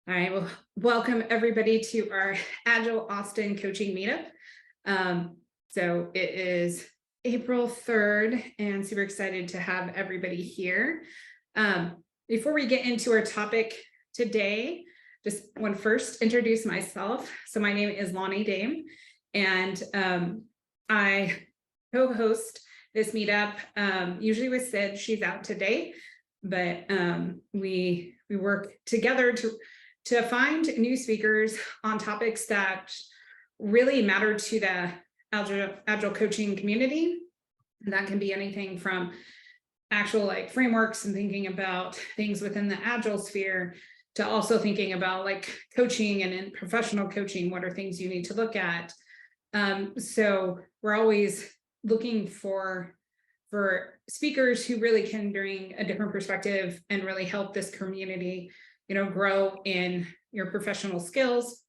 All right, well, welcome everybody to our Agile Austin coaching meetup. So it is April 3rd and super excited to have everybody here. Before we get into our topic today, just want to first introduce myself. So my name is Lonnie Dame and I co-host this meetup, usually with Sid. She's out today, but we work together to find new speakers on topics that really matter to the Agile coaching community. And that can be anything from actual frameworks and thinking about things within the Agile sphere to also thinking about coaching and in professional coaching, what are things you need to look at. So we're always looking for speakers who really can bring a different perspective and really help this community grow in your professional skills.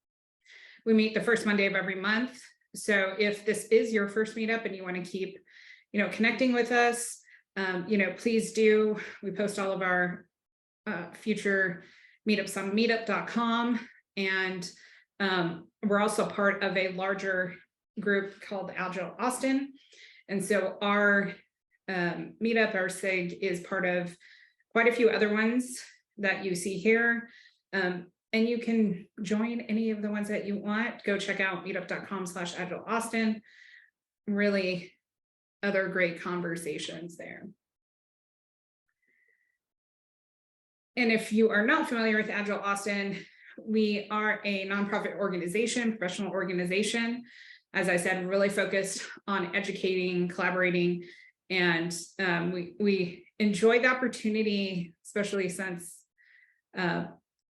We meet the first Monday of every month. So if this is your first meetup and you want to keep, connecting with us, please do. We post all of our future meetups on meetup.com. And we're also part of a larger group called Agile Austin. And so our meetup, our SIG, is part of quite a few other ones that you see here. And you can join any of the ones that you want. Go check out meetup.com/AgileAustin. Really other great conversations there. And if you are not familiar with Agile Austin, we are a nonprofit organization, professional organization. As I said, really focused on educating, collaborating, and we enjoyed the opportunity, especially since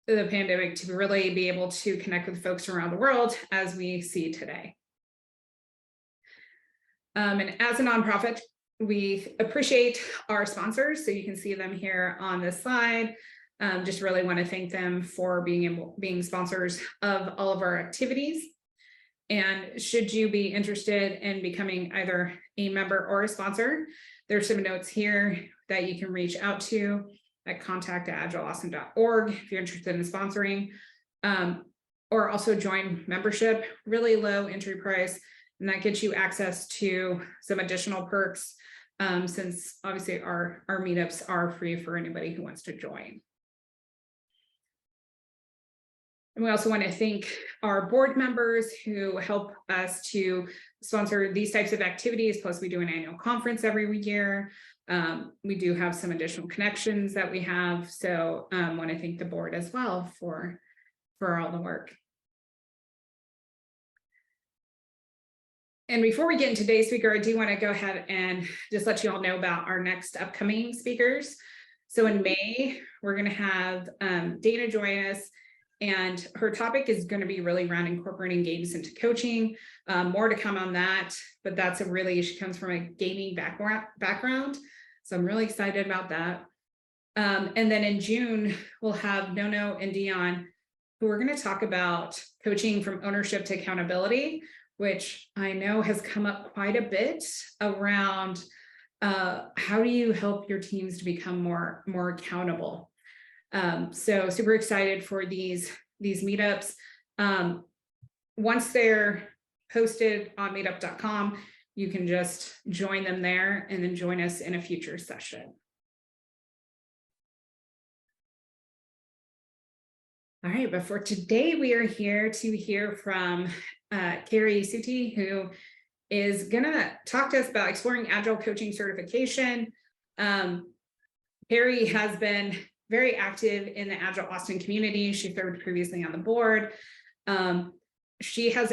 the pandemic, to really be able to connect with folks around the world as we see today. And as a nonprofit, we appreciate our sponsors. So you can see them here on this slide. Just really want to thank them for being sponsors of all of our activities. And should you be interested in becoming either a member or a sponsor, there's some notes here that you can reach out to at contact@agileaustin.org if you're interested in sponsoring, or also join membership, really low entry price, and that gets you access to some additional perks, since obviously our meetups are free for anybody who wants to join. And we also want to thank our board members who help us to sponsor these types of activities. Plus, we do an annual conference every year. We do have some additional connections that we have. So want to thank the board as well for all the work. And before we get into today's speaker, I do want to go ahead and just let you all know about our next upcoming speakers. So in May, we're going to have Dana join us. And her topic is going to be really around incorporating games into coaching. More to come on that, but she comes from a gaming background. So I'm really excited about that. And then in June, we'll have Nono and Dion, who are going to talk about coaching from ownership to accountability, which I know has come up quite a bit around how do you help your teams to become more accountable. So super excited for these meetups. Once they're posted on meetup.com, you can just join them there and then join us in a future session. All right, but for today, we are here to hear from Kerri Sutey, who is gonna talk to us about exploring Agile coaching certification. Kerri has been very active in the Agile Austin community. She served previously on the board. She has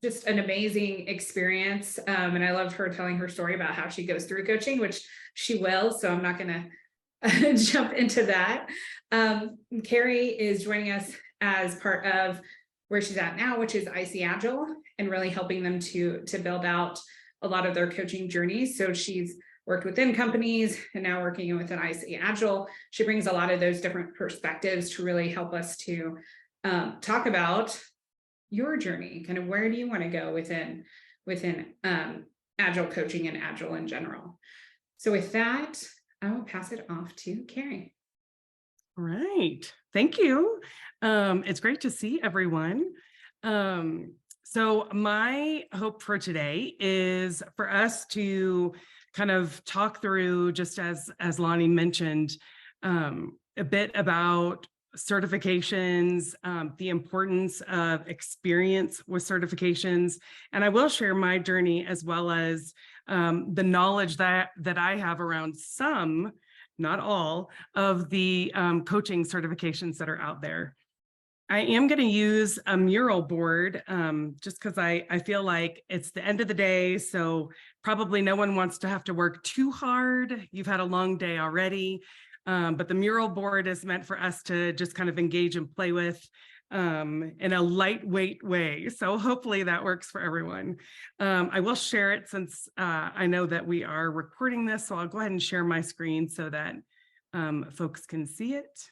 just an amazing experience. And I loved her telling her story about how she goes through coaching, which she will, so I'm not gonna jump into that. Kerri is joining us as part of where she's at now, which is ICAgile, and really helping them to build out a lot of their coaching journeys. So she's worked within companies and now working with an ICAgile. She brings a lot of those different perspectives to really help us to talk about your journey, kind of where do you want to go within Agile coaching and Agile in general. So with that, I will pass it off to Kerri. All right. Thank you. It's great to see everyone. So my hope for today is for us to kind of talk through, just as Lonnie mentioned, a bit about certifications, the importance of experience with certifications, and I will share my journey as well as the knowledge that I have around some, not all, of the coaching certifications that are out there. I am going to use a mural board just because I feel like it's the end of the day, so probably no one wants to have to work too hard. You've had a long day already, but the mural board is meant for us to just kind of engage and play with in a lightweight way. So hopefully that works for everyone. I will share it since I know that we are recording this, so I'll go ahead and share my screen so that folks can see it.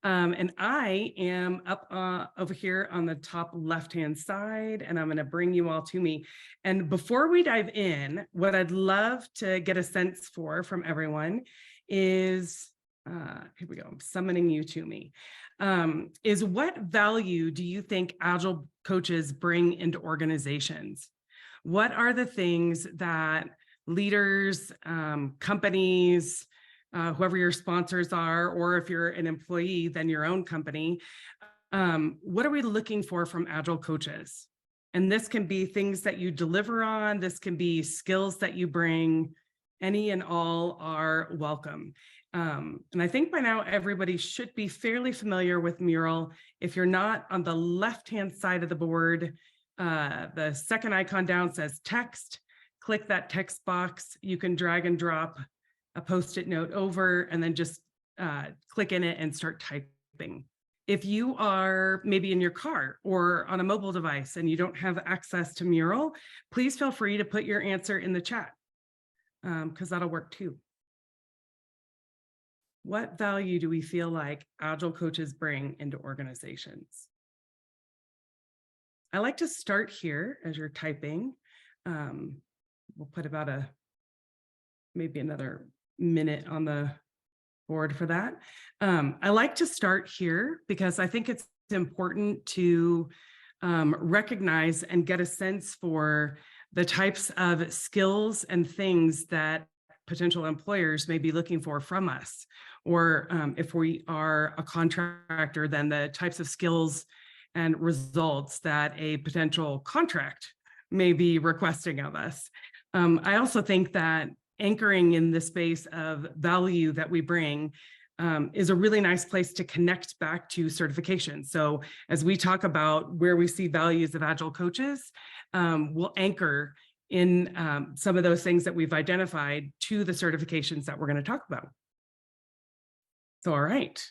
And I am up over here on the top left-hand side, and I'm going to bring you all to me. And before we dive in, what I'd love to get a sense for from everyone is, here we go, I'm summoning you to me, is what value do you think Agile coaches bring into organizations? What are the things that leaders, companies, whoever your sponsors are, or if you're an employee, then your own company, what are we looking for from Agile coaches? And this can be things that you deliver on, this can be skills that you bring, any and all are welcome. And I think by now everybody should be fairly familiar with Mural. If you're not, on the left-hand side of the board, the second icon down says text. Click that text box. You can drag and drop a Post-it note over and then just click in it and start typing. If you are maybe in your car or on a mobile device and you don't have access to Mural, please feel free to put your answer in the chat because that'll work too. What value do we feel like Agile coaches bring into organizations? I like to start here as you're typing. We'll put about maybe another minute on the board for that. I like to start here because I think it's important to recognize and get a sense for the types of skills and things that potential employers may be looking for from us. Or if we are a contractor, then the types of skills and results that a potential contract may be requesting of us. I also think that anchoring in the space of value that we bring is a really nice place to connect back to certification. So as we talk about where we see values of Agile coaches, we'll anchor in some of those things that we've identified to the certifications that we're going to talk about. So, all right.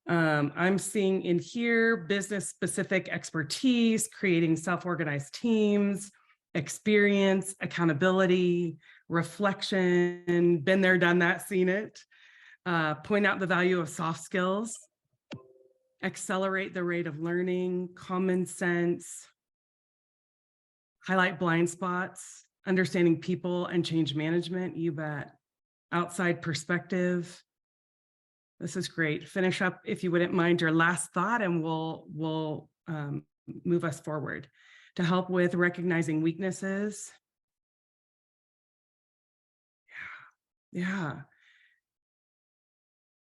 I'm seeing in here business-specific expertise, creating self-organized teams, experience, accountability, reflection, been there, done that, seen it. Point out the value of soft skills, accelerate the rate of learning, common sense, highlight blind spots, understanding people and change management, you bet. Outside perspective. This is great. Finish up, if you wouldn't mind, your last thought, and we'll move us forward. To help with recognizing weaknesses. Yeah.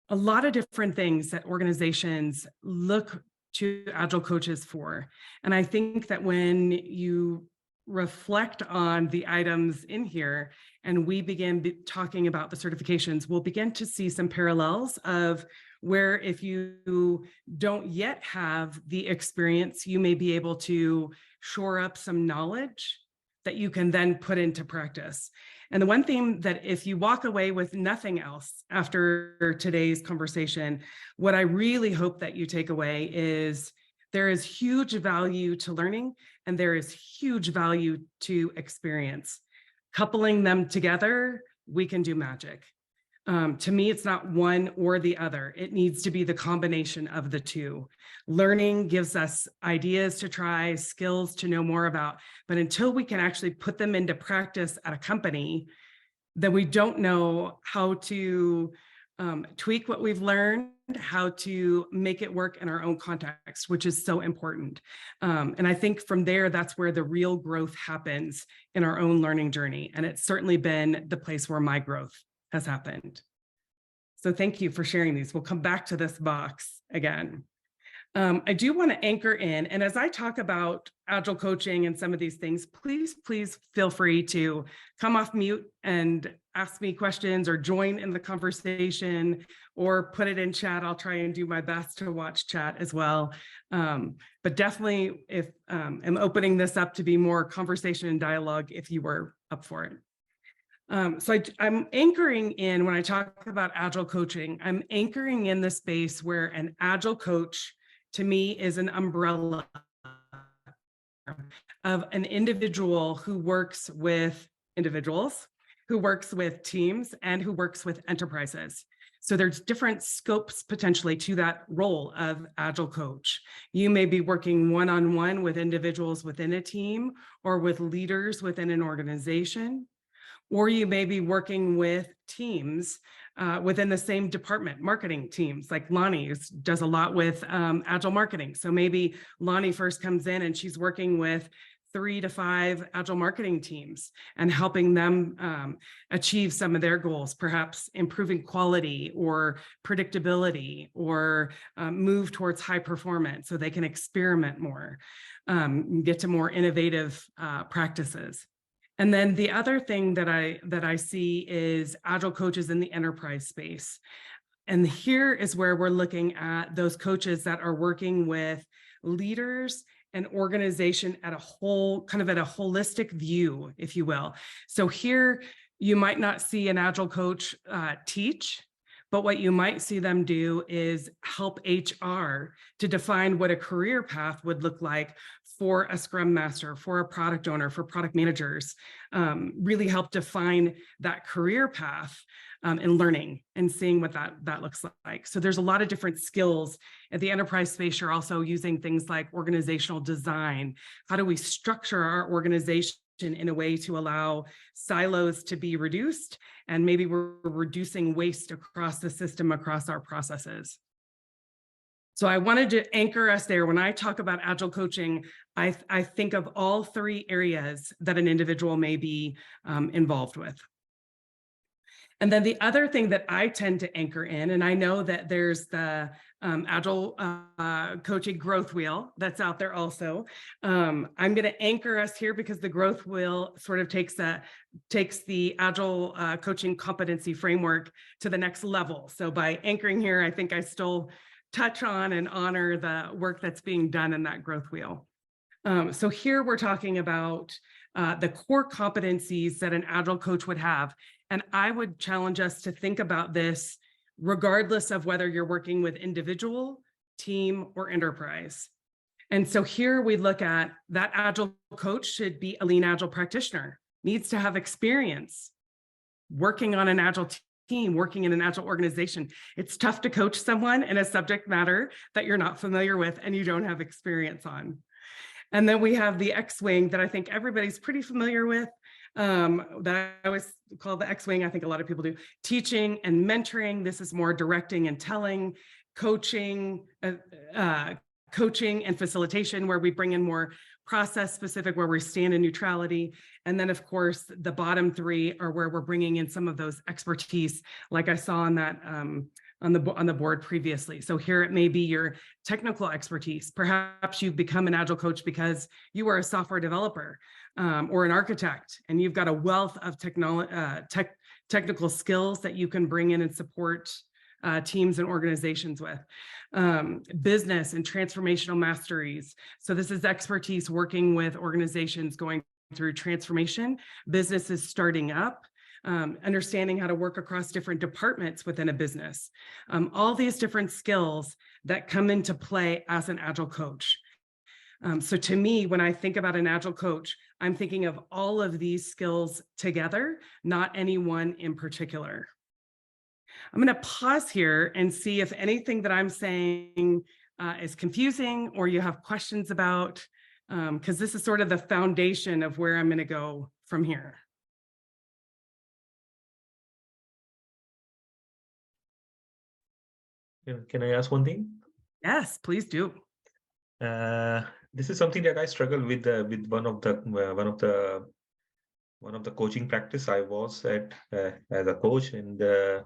A lot of different things that organizations look to Agile coaches for. And I think that when you reflect on the items in here and we begin talking about the certifications, we'll begin to see some parallels of where if you don't yet have the experience, you may be able to shore up some knowledge that you can then put into practice. And the one thing that if you walk away with nothing else after today's conversation, what I really hope that you take away is there is huge value to learning and there is huge value to experience. Coupling them together, we can do magic. To me, it's not one or the other. It needs to be the combination of the two. Learning gives us ideas to try, skills to know more about, but until we can actually put them into practice at a company, then we don't know how to tweak what we've learned, how to make it work in our own context, which is so important. And I think from there, that's where the real growth happens in our own learning journey. And it's certainly been the place where my growth has happened. So thank you for sharing these. We'll come back to this box again. I do want to anchor in, and as I talk about Agile coaching and some of these things, please feel free to come off mute and ask me questions or join in the conversation or put it in chat. I'll try and do my best to watch chat as well. But definitely, if I'm opening this up to be more conversation and dialogue if you were up for it. So I'm anchoring in, when I talk about Agile coaching, I'm anchoring in the space where an Agile coach to me is an umbrella of an individual who works with individuals, who works with teams, and who works with enterprises. So there's different scopes potentially to that role of Agile coach. You may be working one-on-one with individuals within a team or with leaders within an organization, or you may be working with teams within the same department, marketing teams, like Lonnie does a lot with Agile marketing. So maybe Lonnie first comes in and she's working with 3 to 5 Agile marketing teams and helping them achieve some of their goals, perhaps improving quality or predictability, or move towards high performance so they can experiment more, get to more innovative practices. And then the other thing that I see is Agile coaches in the enterprise space. And here is where we're looking at those coaches that are working with leaders and organization at a whole, kind of at a holistic view, if you will. So here you might not see an Agile coach teach, but what you might see them do is help HR to define what a career path would look like for a Scrum Master, for a product owner, for product managers, really help define that career path in learning and seeing what that looks like. So there's a lot of different skills. At the enterprise space, you're also using things like organizational design. How do we structure our organization in a way to allow silos to be reduced, and maybe we're reducing waste across the system, across our processes. So I wanted to anchor us there. When I talk about Agile coaching, I think of all 3 areas that an individual may be involved with. And then the other thing that I tend to anchor in, and I know that there's the Agile coaching growth wheel that's out there also. I'm going to anchor us here because the growth wheel sort of takes the Agile coaching competency framework to the next level. So by anchoring here, I think I still touch on and honor the work that's being done in that growth wheel. So here we're talking about the core competencies that an Agile coach would have. And I would challenge us to think about this regardless of whether you're working with individual, team, or enterprise. And so here we look at that Agile coach should be a lean Agile practitioner, needs to have experience working on an Agile team, working in an Agile organization. It's tough to coach someone in a subject matter that you're not familiar with and you don't have experience on. And then we have the X-Wing that I think everybody's pretty familiar with, that I always call the X-Wing. I think a lot of people do. Teaching and mentoring. This is more directing and telling, coaching, coaching and facilitation, where we bring in more process specific, where we stand in neutrality. And then of course, the bottom 3 are where we're bringing in some of those expertise, like I saw on that on the board previously. So here it may be your technical expertise. Perhaps you've become an Agile coach because you are a software developer or an architect, and you've got a wealth of technical skills that you can bring in and support teams and organizations with. Business and transformational masteries. So this is expertise working with organizations going through transformation, businesses starting up, understanding how to work across different departments within a business. All these different skills that come into play as an Agile coach. So to me, when I think about an Agile coach, I'm thinking of all of these skills together, not any one in particular. I'm going to pause here and see if anything that I'm saying is confusing or you have questions about, because this is sort of the foundation of where I'm going to go from here. Can I ask one thing? Yes, please do. Uh, this is something that I struggle with one of the coaching practice I was at as a coach, and uh,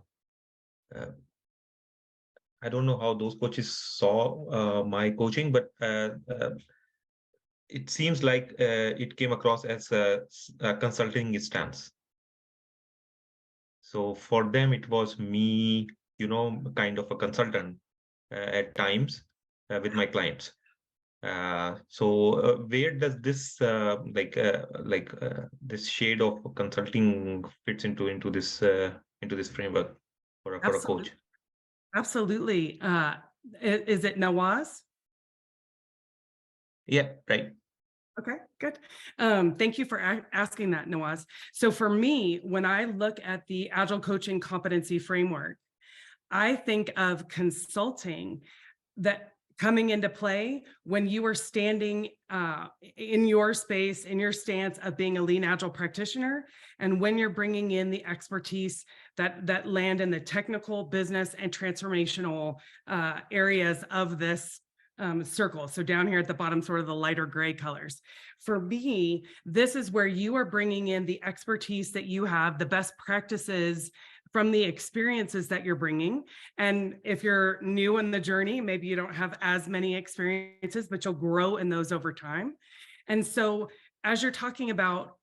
I don't know how those coaches saw my coaching, but it seems like it came across as a consulting stance. So for them, it was me, kind of a consultant at times with my clients. So where does this this shade of consulting fits into this framework for a Absolutely. coach? Absolutely. Is it Nawaz? Yeah, right. Okay, good. Thank you for asking that, Nawaz. So for me, when I look at the Agile Coaching Competency Framework, I think of consulting that coming into play when you are standing in your space, in your stance of being a lean agile practitioner, and when you're bringing in the expertise that land in the technical, business, and transformational areas of this circle. So down here at the bottom, sort of the lighter gray colors. For me, this is where you are bringing in the expertise that you have, the best practices from the experiences that you're bringing. And if you're new in the journey, maybe you don't have as many experiences, but you'll grow in those over time. And so as you're talking about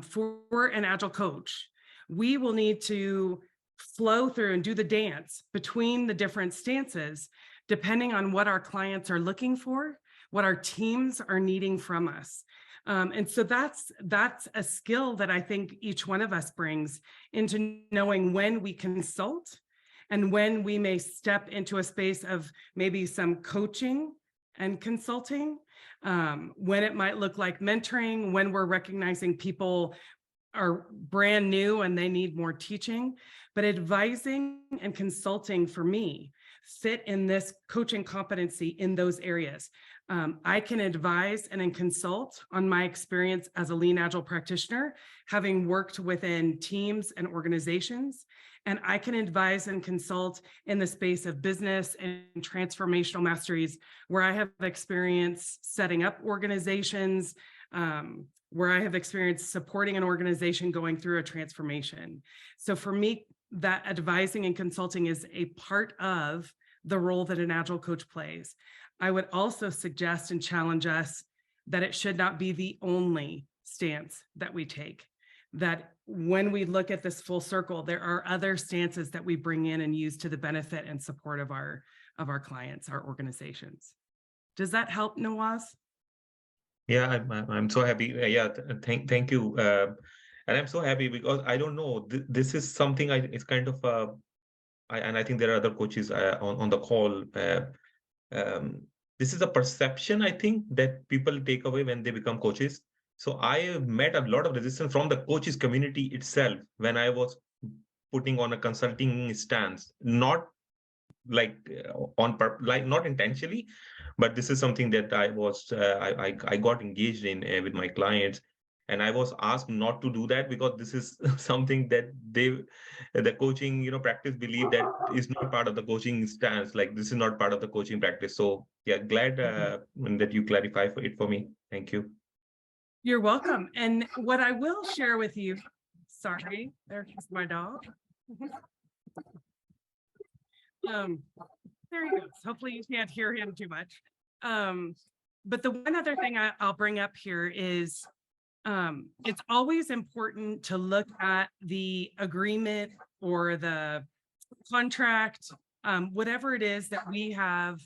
for an Agile coach, we will need to flow through and do the dance between the different stances, depending on what our clients are looking for, what our teams are needing from us. And so that's a skill that I think each one of us brings into knowing when we consult and when we may step into a space of maybe some coaching and consulting, when it might look like mentoring, when we're recognizing people are brand new and they need more teaching. But advising and consulting for me fit in this coaching competency in those areas. I can advise and consult on my experience as a lean agile practitioner, having worked within teams and organizations. And I can advise and consult in the space of business and transformational masteries, where I have experience setting up organizations, where I have experience supporting an organization going through a transformation. So for me, that advising and consulting is a part of the role that an Agile coach plays. I would also suggest and challenge us that it should not be the only stance that we take, that when we look at this full circle, there are other stances that we bring in and use to the benefit and support of our clients, our organizations. Does that help, Nawaz? Yeah, I'm so happy. Yeah, thank you. And I'm so happy because I don't know, this is something it's kind of and I think there are other coaches on the call. Um, this is a perception, I think, that people take away when they become coaches. So I have met a lot of resistance from the coaches community itself when I was putting on a consulting stance, not like not intentionally, but this is something that I got engaged in with my clients, and I was asked not to do that because this is something that the coaching practice believe that is not part of the coaching stance. Like, this is not part of the coaching practice. So yeah, glad that you clarify for me. Thank you. You're welcome. And what I will share with you, sorry, there's my dog. There he goes. Hopefully you can't hear him too much. But the one other thing I'll bring up here is it's always important to look at the agreement or the contract, whatever it is that we have.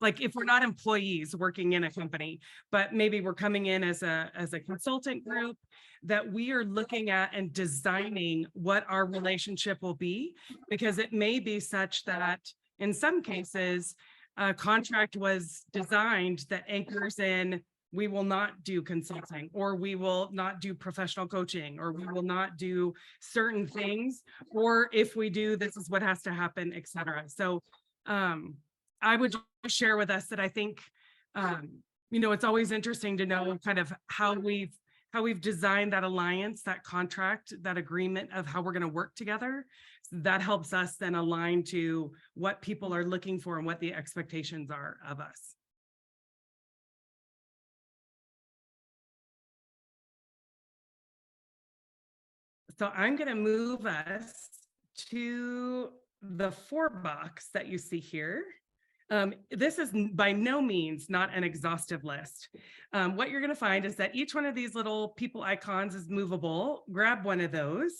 Like, if we're not employees working in a company, but maybe we're coming in as a consultant group, that we are looking at and designing what our relationship will be, because it may be such that in some cases, a contract was designed that anchors in, we will not do consulting, or we will not do professional coaching, or we will not do certain things, or if we do, this is what has to happen, etc. So I would just share with us that I think, it's always interesting to know kind of how we've designed that alliance, that contract, that agreement of how we're going to work together, that helps us then align to what people are looking for and what the expectations are of us. So I'm going to move us to the 4-box that you see here. This is by no means not an exhaustive list. What you're going to find is that each one of these little people icons is movable. Grab one of those.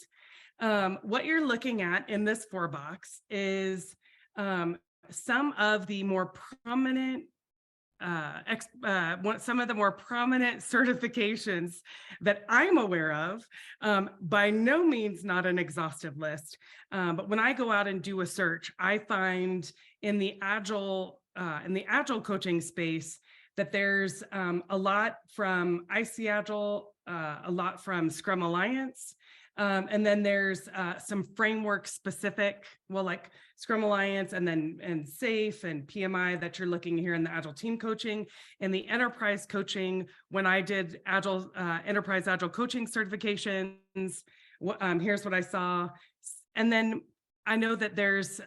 What you're looking at in this 4-box is some of the more prominent some of the more prominent certifications that I'm aware of. By no means not an exhaustive list, but when I go out and do a search, I find in the Agile coaching space that there's a lot from ICAgile, a lot from Scrum Alliance, and then there's some framework specific, well, like Scrum Alliance and SAFe and PMI that you're looking here in the Agile team coaching and the enterprise coaching. When I did Agile enterprise Agile coaching certifications, here's what I saw. And then I know that there's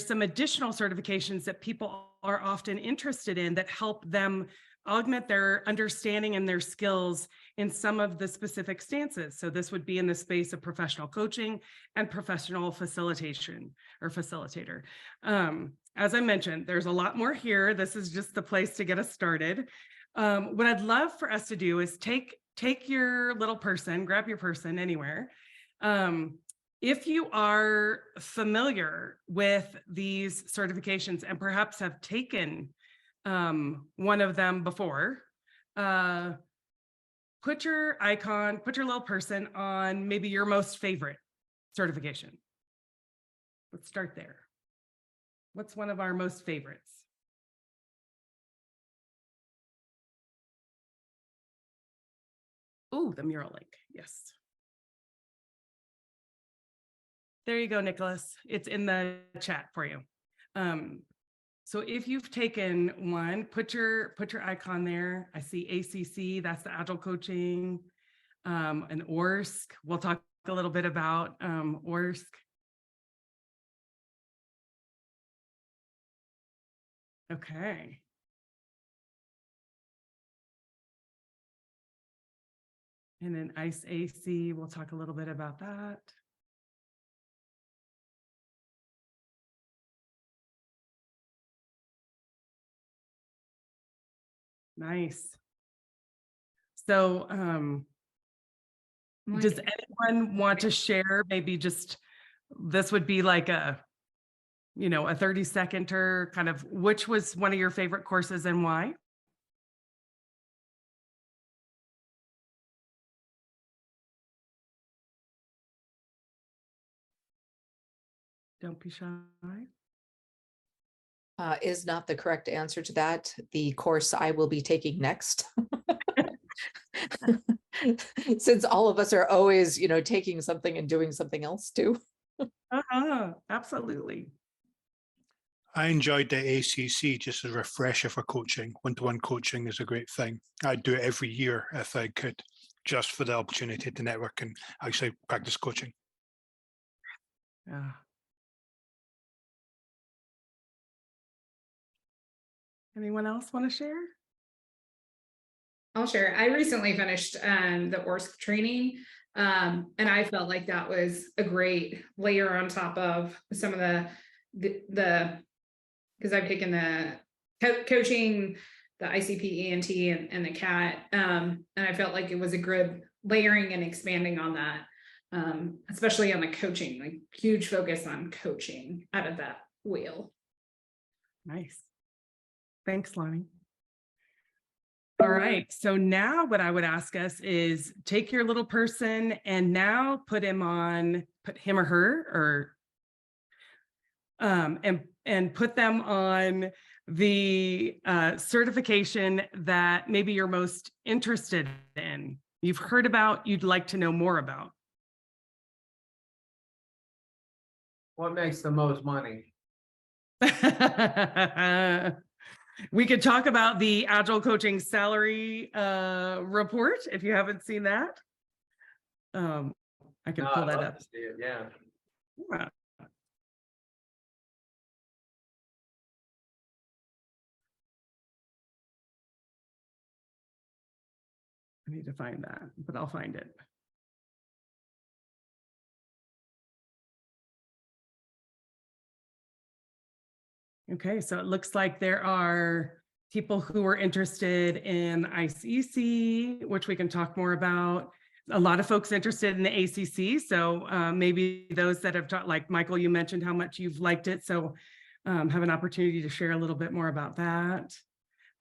some additional certifications that people are often interested in that help them augment their understanding and their skills in some of the specific stances. So this would be in the space of professional coaching and professional facilitation or facilitator. As I mentioned, there's a lot more here. This is just the place to get us started. What I'd love for us to do is take your little person, grab your person anywhere. If you are familiar with these certifications and perhaps have taken one of them before, put your little person on maybe your most favorite certification. Let's start there. What's one of our most favorites? Oh, the Mural Link, yes. There you go, Nicholas. It's in the chat for you. So if you've taken one, put your icon there. I see ACC, that's the Agile coaching, and ORSC. We'll talk a little bit about ORSC. Okay. And then ICAgile, we'll talk a little bit about that. Nice. So does anyone want to share, maybe just, this would be like a 30-second kind of, which was one of your favorite courses and why? Don't be shy. Is not the correct answer to that. The course I will be taking next. Since all of us are always, taking something and doing something else too. Absolutely. I enjoyed the ACC just as a refresher for coaching. One-to-one coaching is a great thing. I'd do it every year if I could, just for the opportunity to network and actually practice coaching. Yeah. Anyone else want to share? I'll share. I recently finished the ORSC training, and I felt like that was a great layer on top of some of the because I've taken the coaching, the ICP, ENT, and the CAT, and I felt like it was a good layering and expanding on that, especially on the coaching, like huge focus on coaching out of that wheel. Nice. Thanks, Lonnie. All right, so now what I would ask us is take your little person and now put him or her, or and put them on the certification that maybe you're most interested in, you've heard about, you'd like to know more about. What makes the most money? We could talk about the Agile coaching salary report if you haven't seen that. I can pull that up. Yeah. Yeah. I need to find that, but I'll find it. Okay, so it looks like there are people who are interested in ICC, which we can talk more about. A lot of folks interested in the ACC. So maybe those that have taught, like Michael, you mentioned how much you've liked it. So have an opportunity to share a little bit more about that.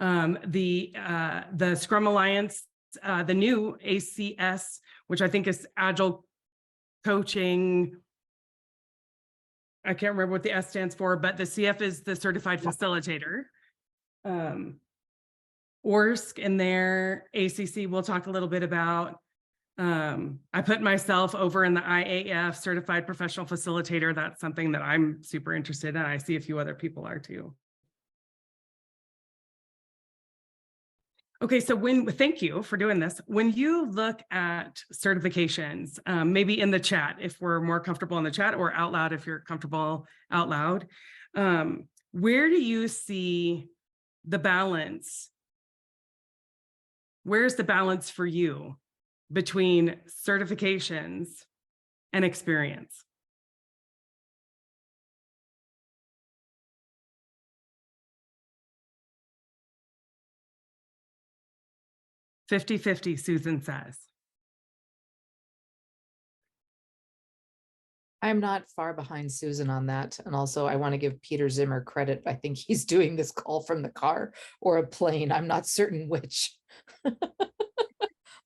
The Scrum Alliance, the new ACS, which I think is Agile Coaching. I can't remember what the S stands for, but the CF is the certified facilitator. ORSC in there, ACC, we'll talk a little bit about. I put myself over in the IAF certified professional facilitator. That's something that I'm super interested in. I see a few other people are too. Okay, so thank you for doing this. When you look at certifications, maybe in the chat, if we're more comfortable in the chat, or out loud, if you're comfortable out loud, where do you see the balance? Where's the balance for you between certifications and experience? 50-50, Susan says. I'm not far behind Susan on that. And also I want to give Peter Zimmer credit. I think he's doing this call from the car or a plane. I'm not certain which.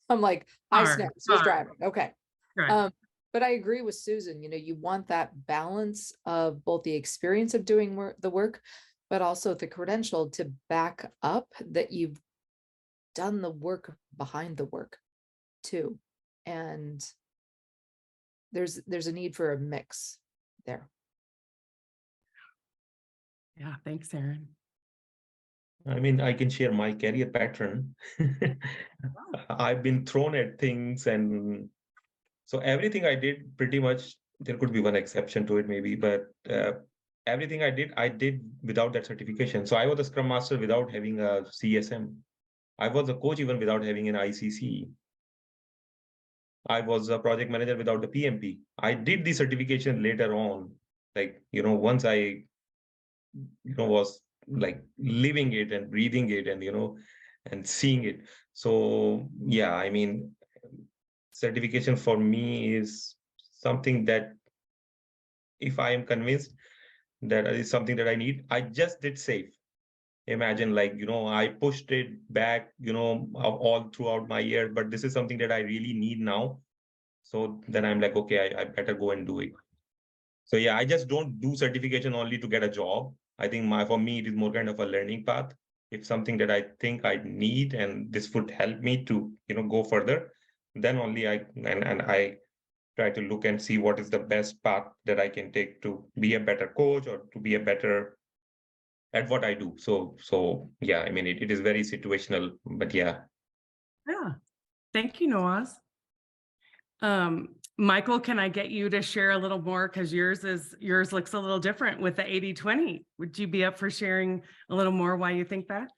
I'm like, I snap, he's driving. Okay. Right. But I agree with Susan, you want that balance of both the experience of doing the work, but also the credential to back up that you've done the work behind the work too. And there's a need for a mix there. Yeah, thanks, Erin. I mean, I can share my career pattern. I've been thrown at things, and so everything I did pretty much, there could be one exception to it maybe, but everything I did without that certification. So I was a Scrum Master without having a CSM. I was a coach even without having an ICC. I was a project manager without the PMP. I did the certification later on, like, once I, was like living it and breathing it and, and seeing it. So, yeah, I mean, certification for me is something that if I am convinced that is something that I need, I just did SAFE. Imagine, like, I pushed it back, all throughout my year, but this is something that I really need now. So then I'm like, okay, I better go and do it. So yeah, I just don't do certification only to get a job. I think for me, it is more kind of a learning path. If something that I think I need and this would help me to, go further, then only I try to look and see what is the best path that I can take to be a better coach or to be a better at what I do. So yeah, I mean, it is very situational, but yeah. Yeah, thank you, Noaz. Michael, can I get you to share a little more, because yours looks a little different with the 80-20. Would you be up for sharing a little more why you think that?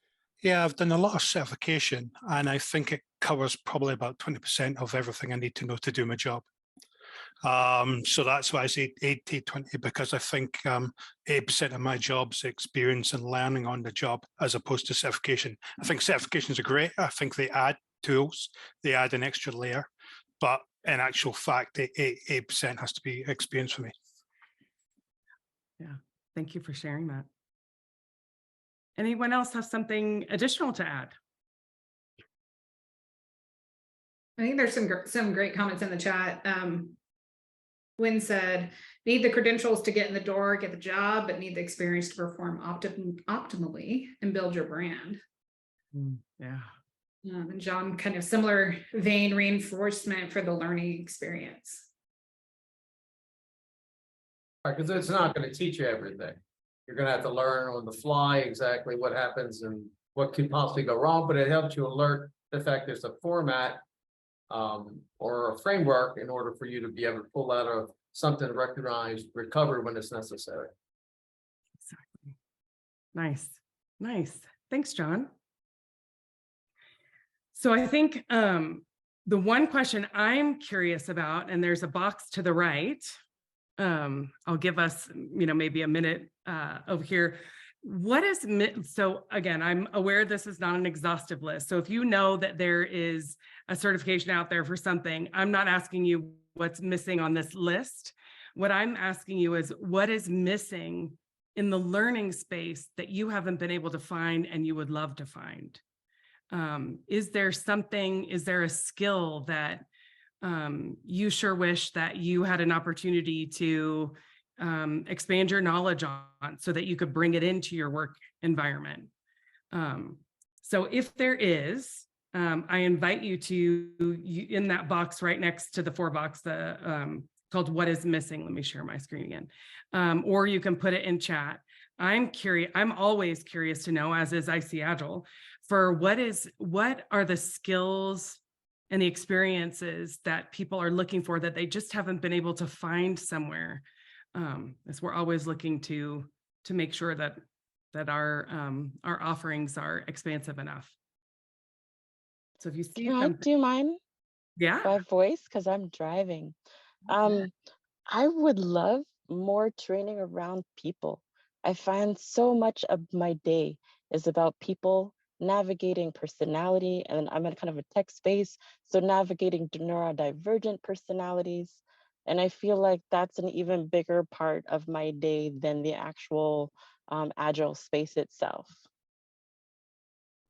Yeah, I've done a lot of certification, and I think it covers probably about 20% of everything I need to know to do my job. So that's why I say 80-20, because I think 80% of my job's experience and learning on the job as opposed to certification. I think certifications are great. I think they add tools, they add an extra layer, but in actual fact, 8% has to be experience for me. Yeah, thank you for sharing that. Anyone else have something additional to add? I think there's some great comments in the chat. Wynn said, need the credentials to get in the door, get the job, but need the experience to perform optimally and build your brand. Yeah. And John, kind of similar vein, reinforcement for the learning experience. Because it's not going to teach you everything. You're going to have to learn on the fly exactly what happens and what could possibly go wrong, but it helps you alert the fact there's a format or a framework in order for you to be able to pull out a something recognized, recovered when it's necessary. Exactly. Nice. Nice. Thanks, John. So I think the one question I'm curious about, and there's a box to the right, I'll give us, maybe a minute over here. What is, so again, I'm aware this is not an exhaustive list. So if you know that there is a certification out there for something, I'm not asking you what's missing on this list. What I'm asking you is what is missing in the learning space that you haven't been able to find and you would love to find? Is there a skill that you sure wish that you had an opportunity to expand your knowledge on so that you could bring it into your work environment? So if there is, I invite you to, in that box right next to the 4 box, called What is Missing. Let me share my screen again. Or you can put it in chat. I'm always curious to know, as is ICAgile, for what are the skills and the experiences that people are looking for that they just haven't been able to find somewhere. As we're always looking to make sure that our offerings are expansive enough. So if you see Do you mind yeah, by voice? Because I'm driving. I would love more training around people. I find so much of my day is about people navigating personality, and I'm in kind of a tech space, so navigating neurodivergent personalities. And I feel like that's an even bigger part of my day than the actual Agile space itself.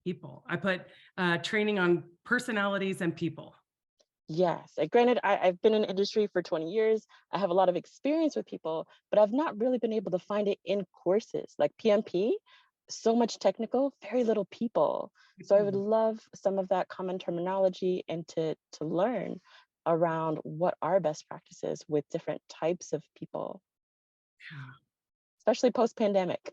people. I put training on personalities and people. Yes, granted, I've been in industry for 20 years. I have a lot of experience with people, but I've not really been able to find it in courses like PMP, so much technical, very little people. So I would love some of that common terminology and to learn around what are best practices with different types of people, especially post-pandemic.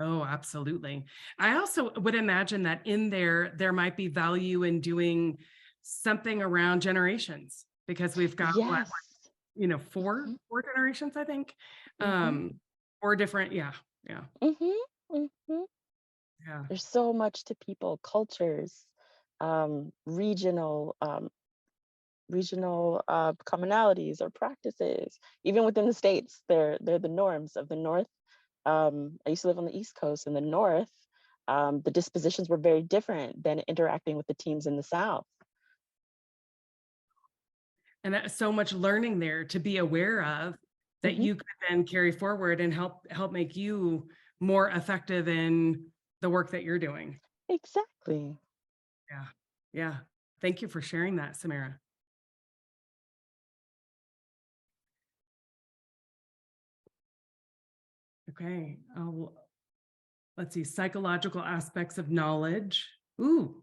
Oh, absolutely. I also would imagine that in there might be value in doing something around generations, because we've got Yes. four generations, I think. Or different, yeah. There's so much to people, cultures, regional commonalities or practices. Even within the states, they're the norms of the North. I used to live on the East Coast. In the North, the dispositions were very different than interacting with the teams in the South. And that's so much learning there to be aware of that you could then carry forward and help make you more effective in the work that you're doing. Exactly. Yeah. Thank you for sharing that, Samara. Okay. Let's see, psychological aspects of knowledge. Ooh,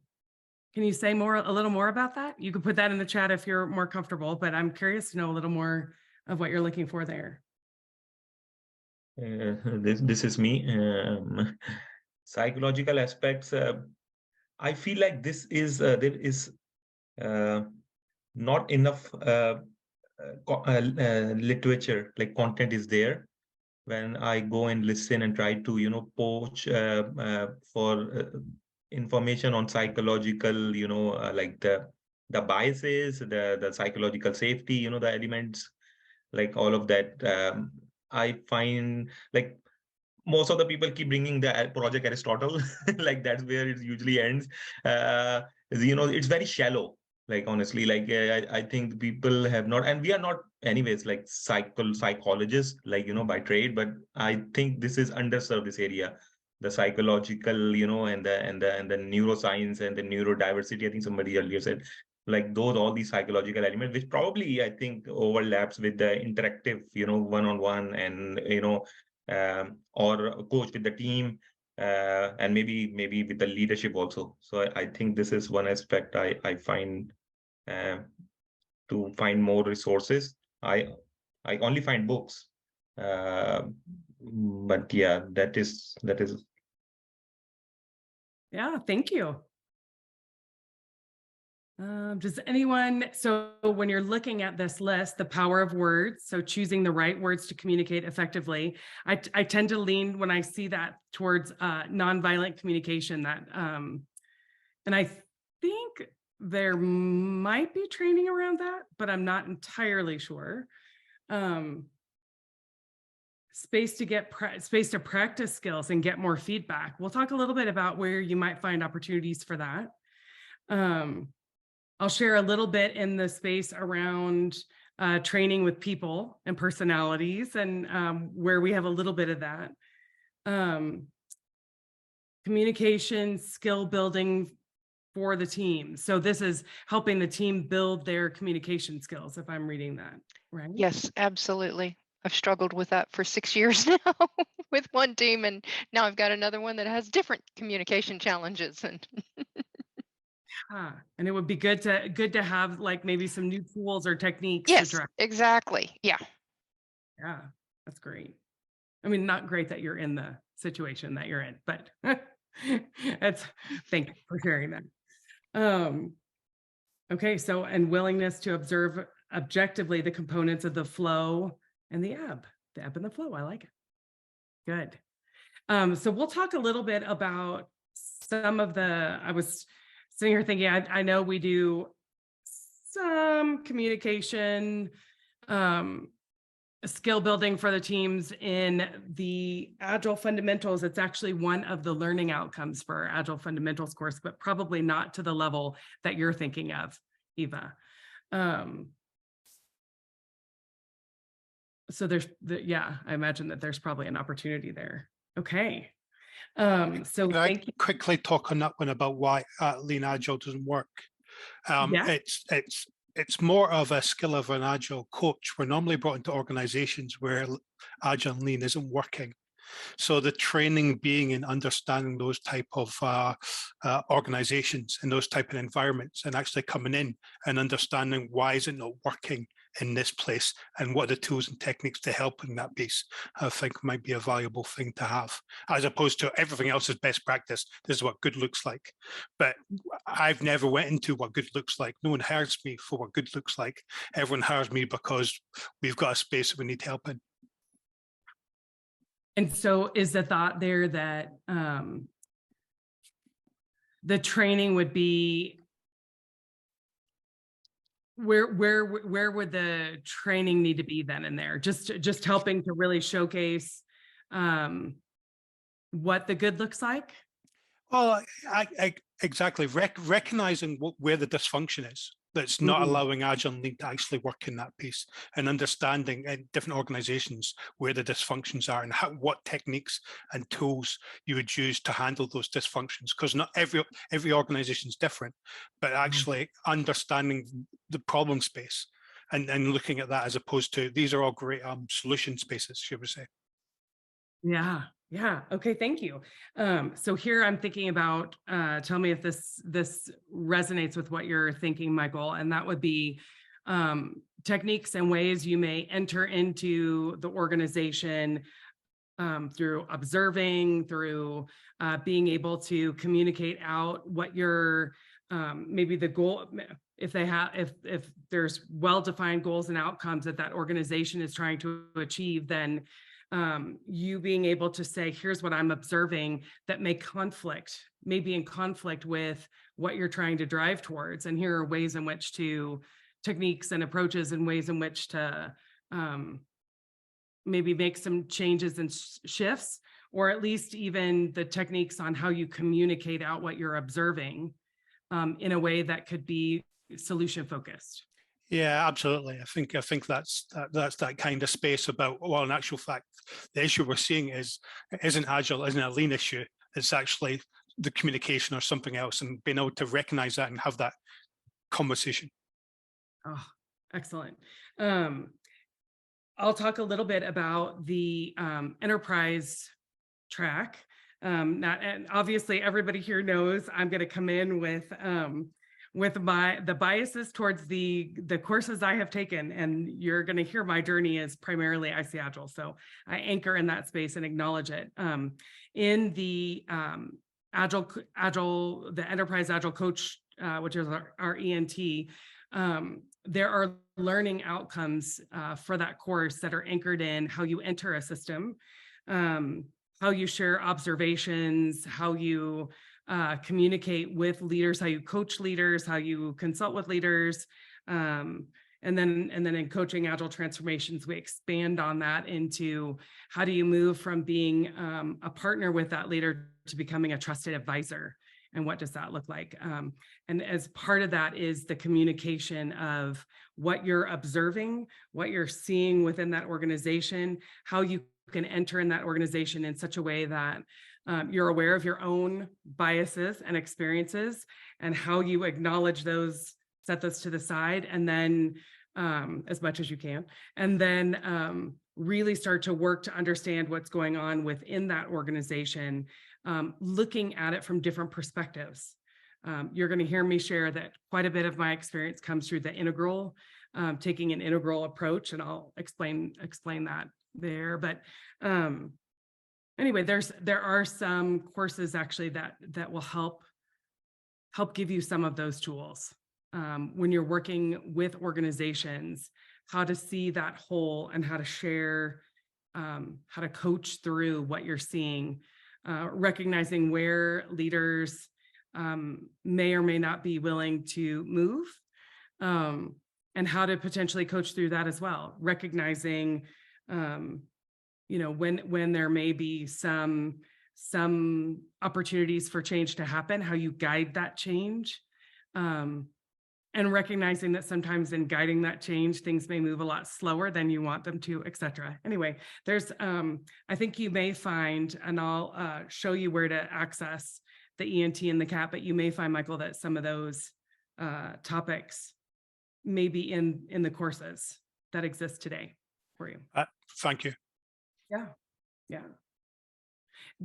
can you say a little more about that? You can put that in the chat if you're more comfortable, but I'm curious to know a little more of what you're looking for there. This is me. Psychological aspects. I feel like there is not enough literature, like content is there. When I go and listen and try to poach for information on psychological, like the biases, the psychological safety, the elements, like all of that. I find like most of the people keep bringing the Project Aristotle, like that's where it usually ends. It's very shallow. Like honestly, like I think people have not, and we are not anyways like psychologists, like by trade, but I think this is underserved, this area, the psychological, and the neuroscience and the neurodiversity. I think somebody earlier said, like all these psychological elements, which probably I think overlaps with the interactive, one-on-one, and or a coach with the team, and maybe with the leadership also. So I think this is one aspect I find to find more resources. I only find books, but yeah, that is. Yeah, thank you. Does anyone, so when you're looking at this list, the power of words, so choosing the right words to communicate effectively, I tend to lean when I see that towards nonviolent communication, that and I think there might be training around that, but I'm not entirely sure. Space to practice skills and get more feedback. We'll talk a little bit about where you might find opportunities for that. I'll share a little bit in the space around training with people and personalities, and where we have a little bit of that. Communication, skill building for the team. So this is helping the team build their communication skills, if I'm reading that right. Yes, absolutely. I've struggled with that for 6 years now with one team, and now I've got another one that has different communication challenges. And And it would be good to have like maybe some new tools or techniques to yes, drive. exactly. Yeah. Yeah, that's great. I mean, not great that you're in the situation that you're in, but thank you for sharing that. Okay, so, and willingness to observe objectively the components of the flow and the ebb and the flow. I like it. Good. So we'll talk a little bit about some of the, I was sitting here thinking, I know we do some communication, skill building for the teams in the Agile fundamentals. It's actually one of the learning outcomes for our Agile fundamentals course, but probably not to the level that you're thinking of, Eva. So yeah, I imagine that there's probably an opportunity there. Okay. So Can I thank you. quickly talk on that one about why Lean Agile doesn't work? Yeah. It's more of a skill of an Agile coach. We're normally brought into organizations where Agile and Lean isn't working. So the training being in understanding those type of organizations and those type of environments, and actually coming in and understanding why is it not working in this place and what are the tools and techniques to help in that piece, I think might be a valuable thing to have, as opposed to everything else is best practice. This is what good looks like. But I've never went into what good looks like. No one hires me for what good looks like. Everyone hires me because we've got a space that we need help in. And so is the thought there that the training would be, where would the training need to be then and there? Just helping to really showcase what the good looks like? Well, exactly. Recognizing where the dysfunction is that's not allowing Agile and Lean to actually work in that piece, and understanding in different organizations where the dysfunctions are and what techniques and tools you would use to handle those dysfunctions. Because not every organization is different, but actually understanding the problem space and looking at that, as opposed to these are all great solution spaces, should we say. Yeah. Yeah. Okay. Thank you. So here I'm thinking about, tell me if this resonates with what you're thinking, Michael, and that would be techniques and ways you may enter into the organization through observing, through being able to communicate out what your maybe the goal, if there's well-defined goals and outcomes that organization is trying to achieve, then you being able to say, here's what I'm observing that may be in conflict with what you're trying to drive towards. And here are ways in which techniques and approaches and ways in which to maybe make some changes and shifts, or at least even the techniques on how you communicate out what you're observing in a way that could be solution focused. Yeah, absolutely. I think that's that kind of space about, well, in actual fact, the issue we're seeing isn't Agile, isn't a Lean issue. It's actually the communication or something else, and being able to recognize that and have that conversation. Oh, excellent. I'll talk a little bit about the enterprise track. And obviously everybody here knows I'm going to come in with the biases towards the courses I have taken, and you're going to hear my journey is primarily ICAgile. So I anchor in that space and acknowledge it. In the the Enterprise Agile Coach which is our ENT, there are learning outcomes for that course that are anchored in how you enter a system, how you share observations, how you communicate with leaders, how you coach leaders, how you consult with leaders. And then in coaching Agile transformations, we expand on that into how do you move from being a partner with that leader to becoming a trusted advisor? And what does that look like? And as part of that is the communication of what you're observing, what you're seeing within that organization, how you can enter in that organization in such a way that you're aware of your own biases and experiences, and how you acknowledge those, set those to the side, and then as much as you can, and then really start to work to understand what's going on within that organization, looking at it from different perspectives. You're going to hear me share that quite a bit of my experience comes through the integral, taking an integral approach, and I'll explain that there. But anyway, there are some courses actually that will help give you some of those tools when you're working with organizations, how to see that whole and how to share, how to coach through what you're seeing, recognizing where leaders may or may not be willing to move, and how to potentially coach through that as well, recognizing when there may be some opportunities for change to happen, how you guide that change, and recognizing that sometimes in guiding that change, things may move a lot slower than you want them to, et cetera. Anyway, there's, I think you may find, and I'll show you where to access the ENT and the CAT, but you may find, Michael, that some of those topics may be in the courses that exist today for you. Thank you. Yeah.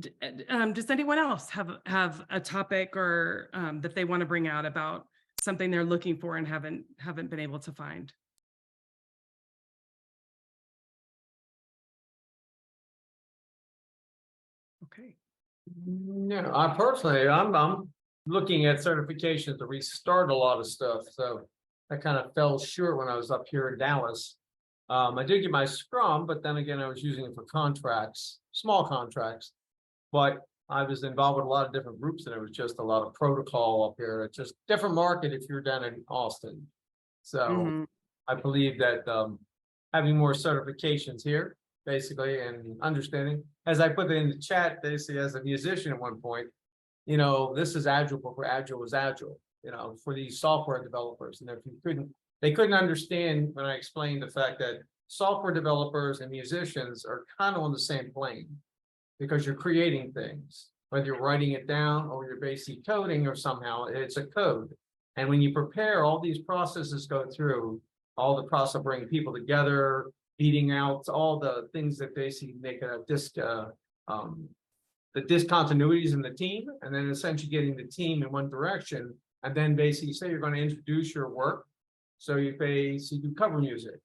Does anyone else have a topic or that they want to bring out about something they're looking for and haven't been able to find? Okay. No, I personally, I'm looking at certifications to restart a lot of stuff. So I kind of fell short when I was up here in Dallas. I did get my Scrum, but then again, I was using it for contracts, small contracts. But I was involved with a lot of different groups, and it was just a lot of protocol up here. It's just different market if you're down in Austin. So I believe that having more certifications here, basically, and understanding, as I put it in the chat, basically, as a musician at one point, this is Agile before Agile was Agile, for these software developers. And if they couldn't understand when I explained the fact that software developers and musicians are kind of on the same plane, because you're creating things, whether you're writing it down or you're basically coding, or somehow it's a code. And when you prepare, all these processes go through, all the process of bringing people together, beating out all the things that basically make the discontinuities in the team, and then essentially getting the team in one direction. And then basically say you're going to introduce your work. So you basically do cover music,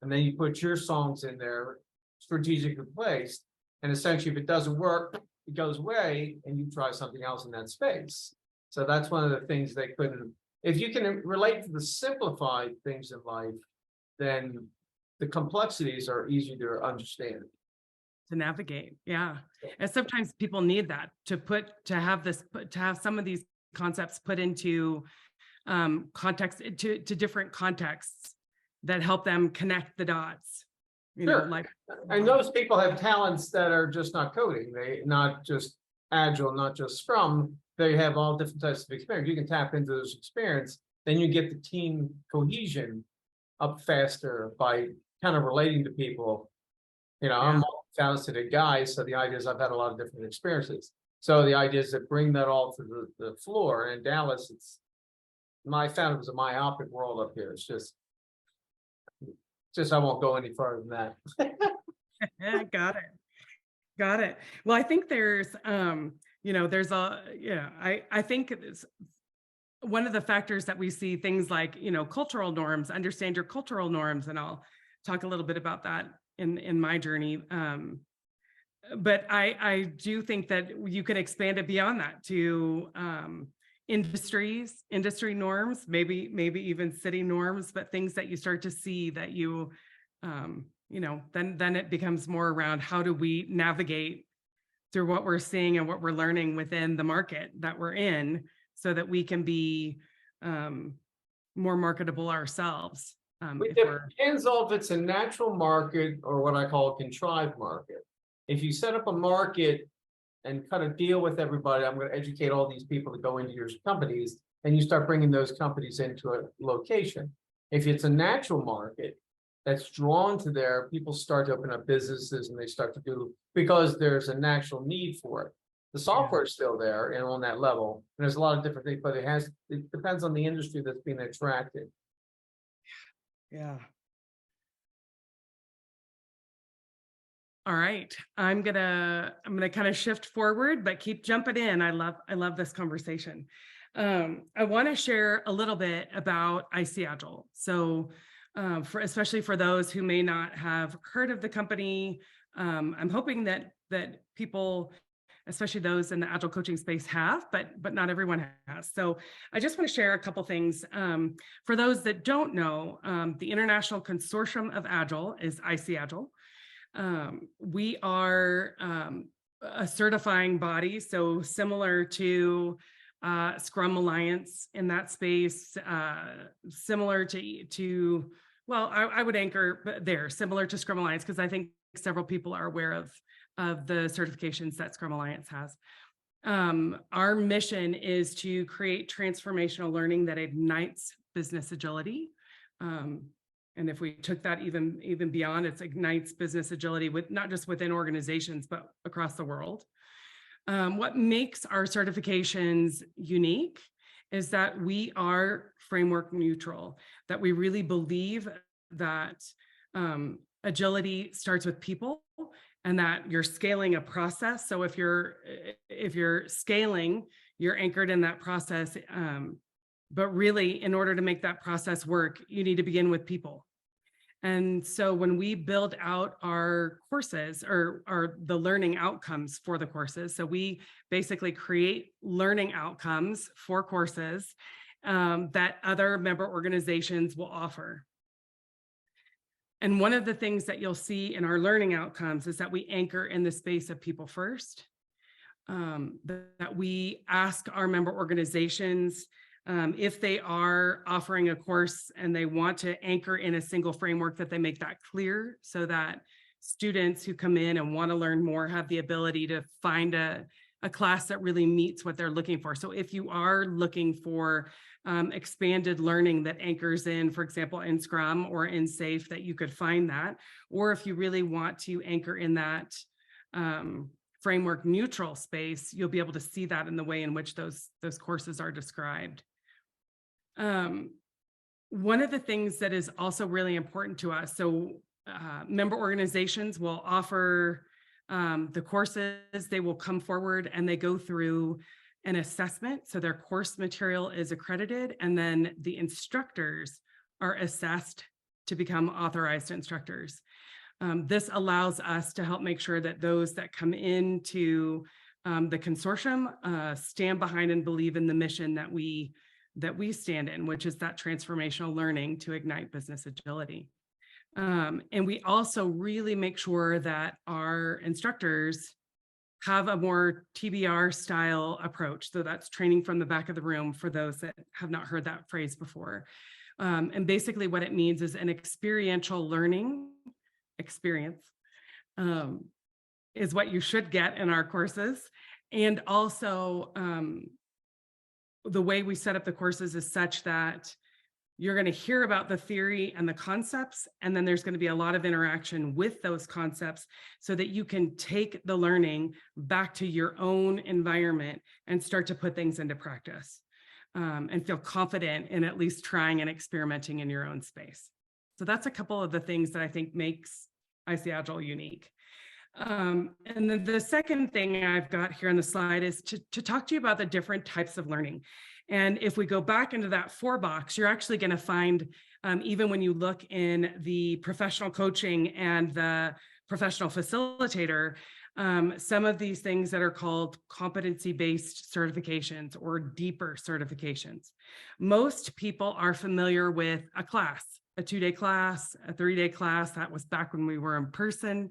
and then you put your songs in there strategically placed. And essentially, if it doesn't work, it goes away, and you try something else in that space. So that's one of the things they couldn't. If you can relate to the simplified things in life, then the complexities are easy to understand. To navigate, yeah. And sometimes people need that to have some of these concepts put into context, to different contexts that help them connect the dots. Sure. And those people have talents that are just not coding. They not just Agile, not just Scrum. They have all different types of experience. You can tap into those experience, then you get the team cohesion up faster by kind of relating to people. I'm a multifaceted guy, so the idea is I've had a lot of different experiences. So the idea is to bring that all to the floor. And in Dallas, I found it was a myopic world up here. It's just I won't go any further than that. Got it. Well, I think there's, I think it's one of the factors that we see things like, cultural norms, understand your cultural norms. And I'll talk a little bit about that in my journey. But I do think that you can expand it beyond that to, industry norms, maybe even city norms, but things that you start to see that you know, then it becomes more around how do we navigate through what we're seeing and what we're learning within the market that we're in, so that we can be more marketable ourselves. It If we're depends on if it's a natural market or what I call a contrived market. If you set up a market and cut a deal with everybody, I'm going to educate all these people to go into your companies, and you start bringing those companies into a location. If it's a natural market that's drawn to there, people start to open up businesses and they start to do, because there's a natural need for it. The software is still there and on that level. And there's a lot of different things, but it depends on the industry that's being attracted. Yeah. All right. I'm gonna kind of shift forward, but keep jumping in. I love this conversation. I want to share a little bit about ICAgile. So especially for those who may not have heard of the company, I'm hoping that people, especially those in the Agile coaching space, have, but not everyone has. So I just want to share a couple things. For those that don't know, the International Consortium of Agile is ICAgile. We are a certifying body, so similar to Scrum Alliance in that space, similar to well, I would anchor there, similar to Scrum Alliance, because I think several people are aware of the certifications that Scrum Alliance has. Our mission is to create transformational learning that ignites business agility. And if we took that even beyond, it ignites business agility with not just within organizations, but across the world. What makes our certifications unique is that we are framework neutral, that we really believe that agility starts with people, and that you're scaling a process. So if you're scaling, you're anchored in that process. But really, in order to make that process work, you need to begin with people. And so when we build out our courses or the learning outcomes for the courses, so we basically create learning outcomes for courses that other member organizations will offer. And one of the things that you'll see in our learning outcomes is that we anchor in the space of people first, that we ask our member organizations if they are offering a course and they want to anchor in a single framework, that they make that clear, so that students who come in and want to learn more have the ability to find a class that really meets what they're looking for. So if you are looking for expanded learning that anchors in, for example, in Scrum or in SAFe, that you could find that. Or if you really want to anchor in that framework neutral space, you'll be able to see that in the way in which those courses are described. One of the things that is also really important to us, so member organizations will offer the courses, they will come forward and they go through an assessment. So their course material is accredited, and then the instructors are assessed to become authorized instructors. This allows us to help make sure that those that come into the consortium stand behind and believe in the mission that we stand in, which is that transformational learning to ignite business agility. And we also really make sure that our instructors have a more TBR style approach. So that's training from the back of the room for those that have not heard that phrase before. And basically what it means is an experiential learning experience is what you should get in our courses. And also the way we set up the courses is such that you're going to hear about the theory and the concepts, and then there's going to be a lot of interaction with those concepts so that you can take the learning back to your own environment and start to put things into practice and feel confident in at least trying and experimenting in your own space. So that's a couple of the things that I think makes ICAgile unique. And then the second thing I've got here on the slide is to talk to you about the different types of learning. And if we go back into that 4-box, you're actually going to find, even when you look in the professional coaching and the professional facilitator, some of these things that are called competency-based certifications or deeper certifications. Most people are familiar with a class, a 2-day class, a 3-day class. That was back when we were in person.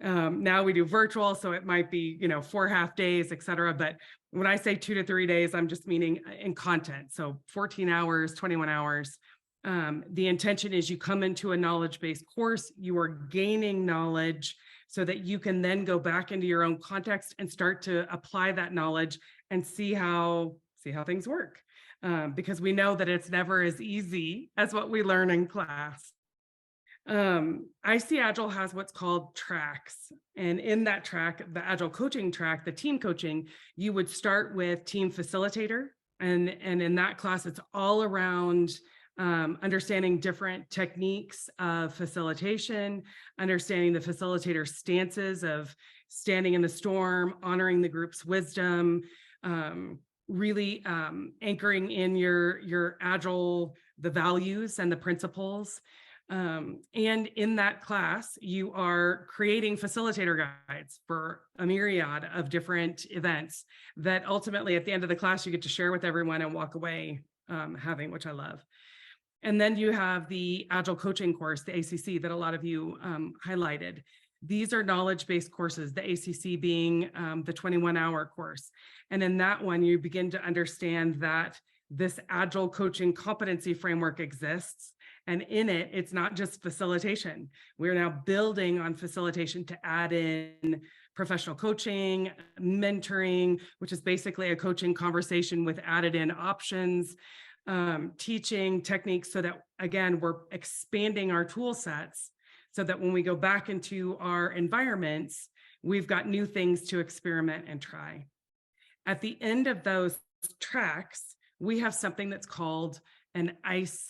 Now we do virtual, so it might be, 4 half days, et cetera. But when I say 2 to 3 days, I'm just meaning in content. So 14 hours, 21 hours. The intention is you come into a knowledge-based course, you are gaining knowledge so that you can then go back into your own context and start to apply that knowledge and see how things work. Because we know that it's never as easy as what we learn in class. ICAgile has what's called tracks. And in that track, the Agile coaching track, the team coaching, you would start with team facilitator. And in that class, it's all around understanding different techniques of facilitation, understanding the facilitator stances of standing in the storm, honoring the group's wisdom, really anchoring in your Agile, the values and the principles. And in that class, you are creating facilitator guides for a myriad of different events that ultimately at the end of the class, you get to share with everyone and walk away having, which I love. And then you have the Agile coaching course, the ACC, that a lot of you highlighted. These are knowledge-based courses, the ACC being the 21-hour course. And in that one, you begin to understand that this Agile coaching competency framework exists. And in it, it's not just facilitation. We're now building on facilitation to add in professional coaching, mentoring, which is basically a coaching conversation with added in options, teaching techniques, so that, again, we're expanding our tool sets so that when we go back into our environments, we've got new things to experiment and try. At the end of those tracks, we have something that's called an ICE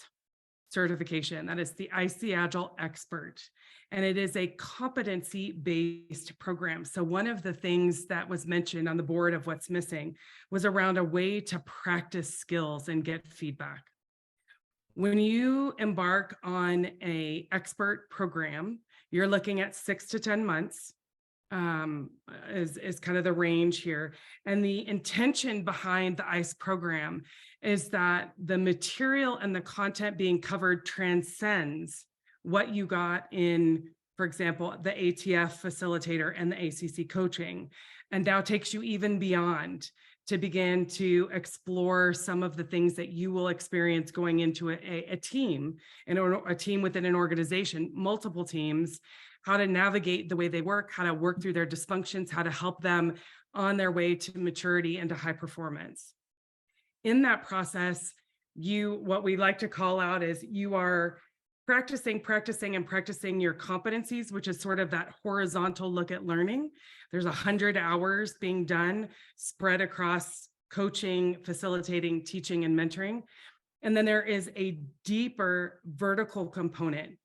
certification. That is the ICAgile Expert. And it is a competency-based program. So one of the things that was mentioned on the board of what's missing was around a way to practice skills and get feedback. When you embark on an expert program, you're looking at 6 to 10 months. Is kind of the range here. And the intention behind the ICE program is that the material and the content being covered transcends what you got in, for example, the ATF facilitator and the ACC coaching, and now takes you even beyond to begin to explore some of the things that you will experience going into a team, and a team within an organization, multiple teams, how to navigate the way they work, how to work through their dysfunctions, how to help them on their way to maturity and to high performance. In that process, what we like to call out is you are practicing your competencies, which is sort of that horizontal look at learning. There's 100 hours being done, spread across coaching, facilitating, teaching, and mentoring. And then there is a deeper vertical component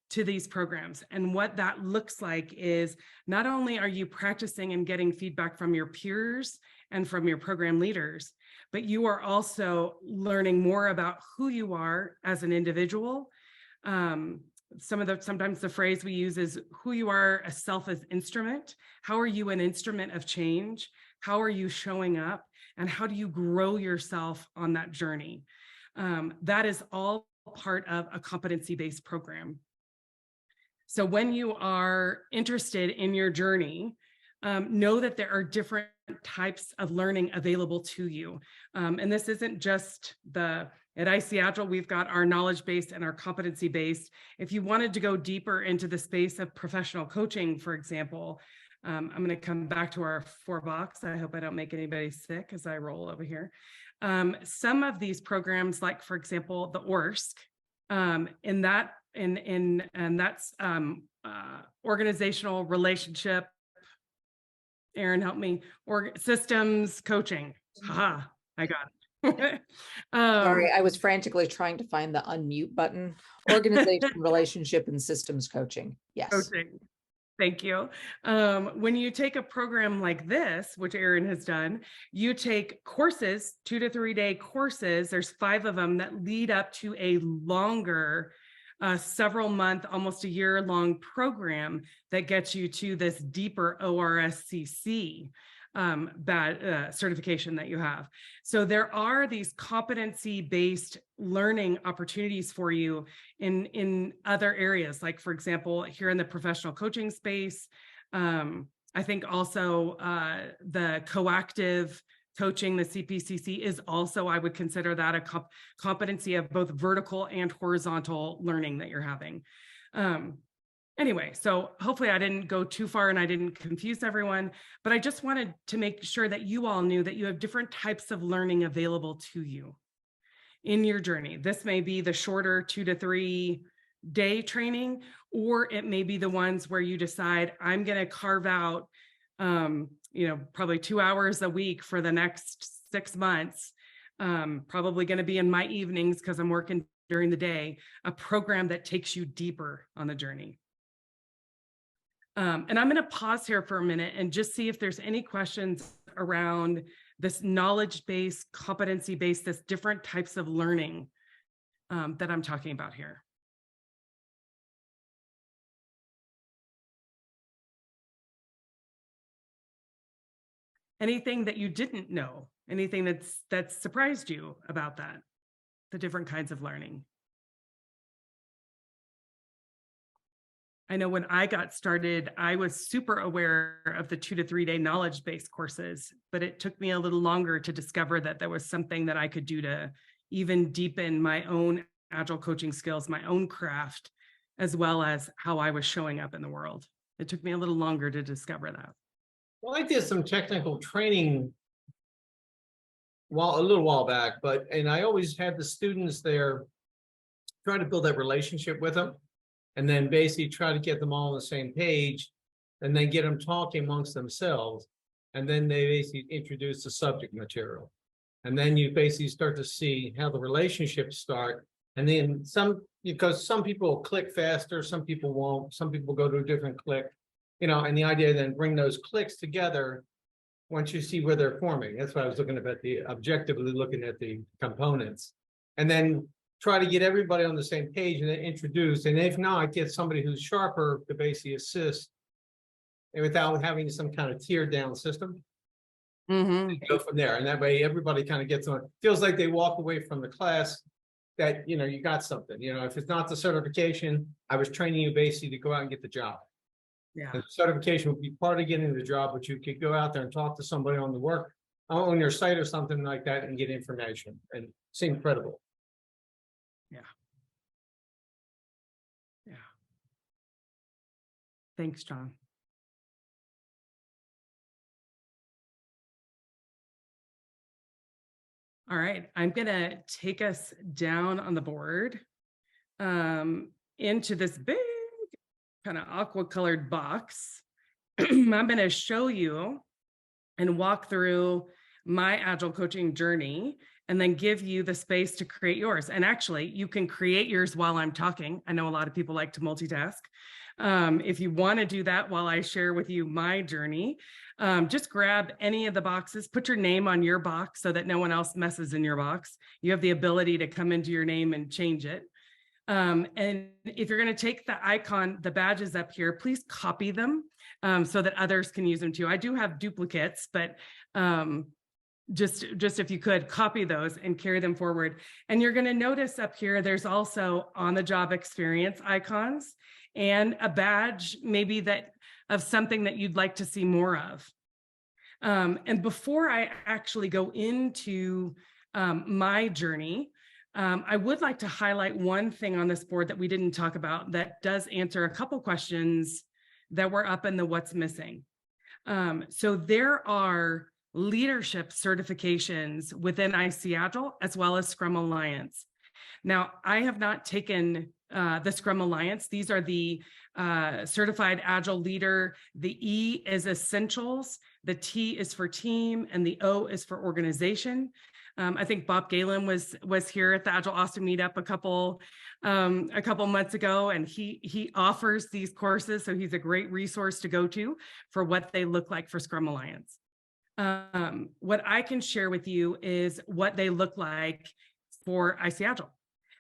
to these programs. And what that looks like is not only are you practicing and getting feedback from your peers and from your program leaders, but you are also learning more about who you are as an individual. Sometimes the phrase we use is who you are as self as instrument. How are you an instrument of change? How are you showing up? And how do you grow yourself on that journey? That is all part of a competency-based program. So when you are interested in your journey, know that there are different types of learning available to you. And this isn't just at ICAgile, we've got our knowledge-based and our competency-based. If you wanted to go deeper into the space of professional coaching, for example, I'm going to come back to our 4-box. I hope I don't make anybody sick as I roll over here. Some of these programs, like, for example, the ORSC, and that's organizational relationship. Aaron, help me. Systems coaching. Haha, I got it. Sorry, I was frantically trying to find the unmute button. Organization, relationship, and systems coaching. Yes. Coaching. Thank you. When you take a program like this, which Aaron has done, you take courses, 2 to 3 day courses. There's 5 of them that lead up to a longer a several month, almost a year long program that gets you to this deeper ORSCC certification that you have. So there are these competency-based learning opportunities for you in other areas, like, for example, here in the professional coaching space. I think also the coactive coaching, the CPCC, is also, I would consider that a competency of both vertical and horizontal learning that you're having. Anyway, so hopefully I didn't go too far and I didn't confuse everyone, but I just wanted to make sure that you all knew that you have different types of learning available to you in your journey. This may be the shorter 2 to 3 day training, or it may be the ones where you decide, I'm going to carve out, probably 2 hours a week for the next 6 months, probably going to be in my evenings because I'm working during the day, a program that takes you deeper on the journey. And I'm going to pause here for a minute and just see if there's any questions around this knowledge-based, competency-based, this different types of learning that I'm talking about here. Anything that you didn't know, anything that's surprised you about that, the different kinds of learning. I know when I got started, I was super aware of the 2 to 3 day knowledge-based courses, but it took me a little longer to discover that there was something that I could do to even deepen my own Agile coaching skills, my own craft, as well as how I was showing up in the world. It took me a little longer to discover that. Well, I did some technical training a little while back, and I always had the students there try to build that relationship with them, and then basically try to get them all on the same page, and then get them talking amongst themselves, and then they basically introduce the subject material, and then you basically start to see how the relationships start, and then because some people will click faster, some people won't, some people go to a different click, and the idea then bring those clicks together once you see where they're forming. That's why I was looking at objectively looking at the components, and then try to get everybody on the same page and then introduce, and if not, get somebody who's sharper to basically assist, and without having some kind of tiered down system. Go from there, and that way everybody kind of gets on. Feels like they walk away from the class that you got something. If it's not the certification, I was training you basically to go out and get the job. Yeah. The certification would be part of getting the job, but you could go out there and talk to somebody on on your site or something like that and get information and seem credible. Yeah. Yeah. Thanks, John. All right, I'm gonna take us down on the board into this big kind of aqua colored box. I'm gonna show you and walk through my Agile coaching journey, and then give you the space to create yours. And actually, you can create yours while I'm talking. I know a lot of people like to multitask. If you want to do that while I share with you my journey, just grab any of the boxes, put your name on your box so that no one else messes in your box. You have the ability to come into your name and change it. And if you're going to take the badges up here, please copy them so that others can use them too. I do have duplicates, but just if you could copy those and carry them forward. And you're going to notice up here, there's also on the job experience icons and a badge maybe that of something that you'd like to see more of. And before I actually go into my journey, I would like to highlight one thing on this board that we didn't talk about that does answer a couple questions that were up in the what's missing. So there are leadership certifications within ICAgile as well as Scrum Alliance. Now, I have not taken the Scrum Alliance. These are the certified Agile leader. The E is essentials, the T is for team, and the O is for organization. I think Bob Galen was here at the Agile Austin Meetup a couple months ago, and he offers these courses, so he's a great resource to go to for what they look like for Scrum Alliance. What I can share with you is what they look like for ICAgile.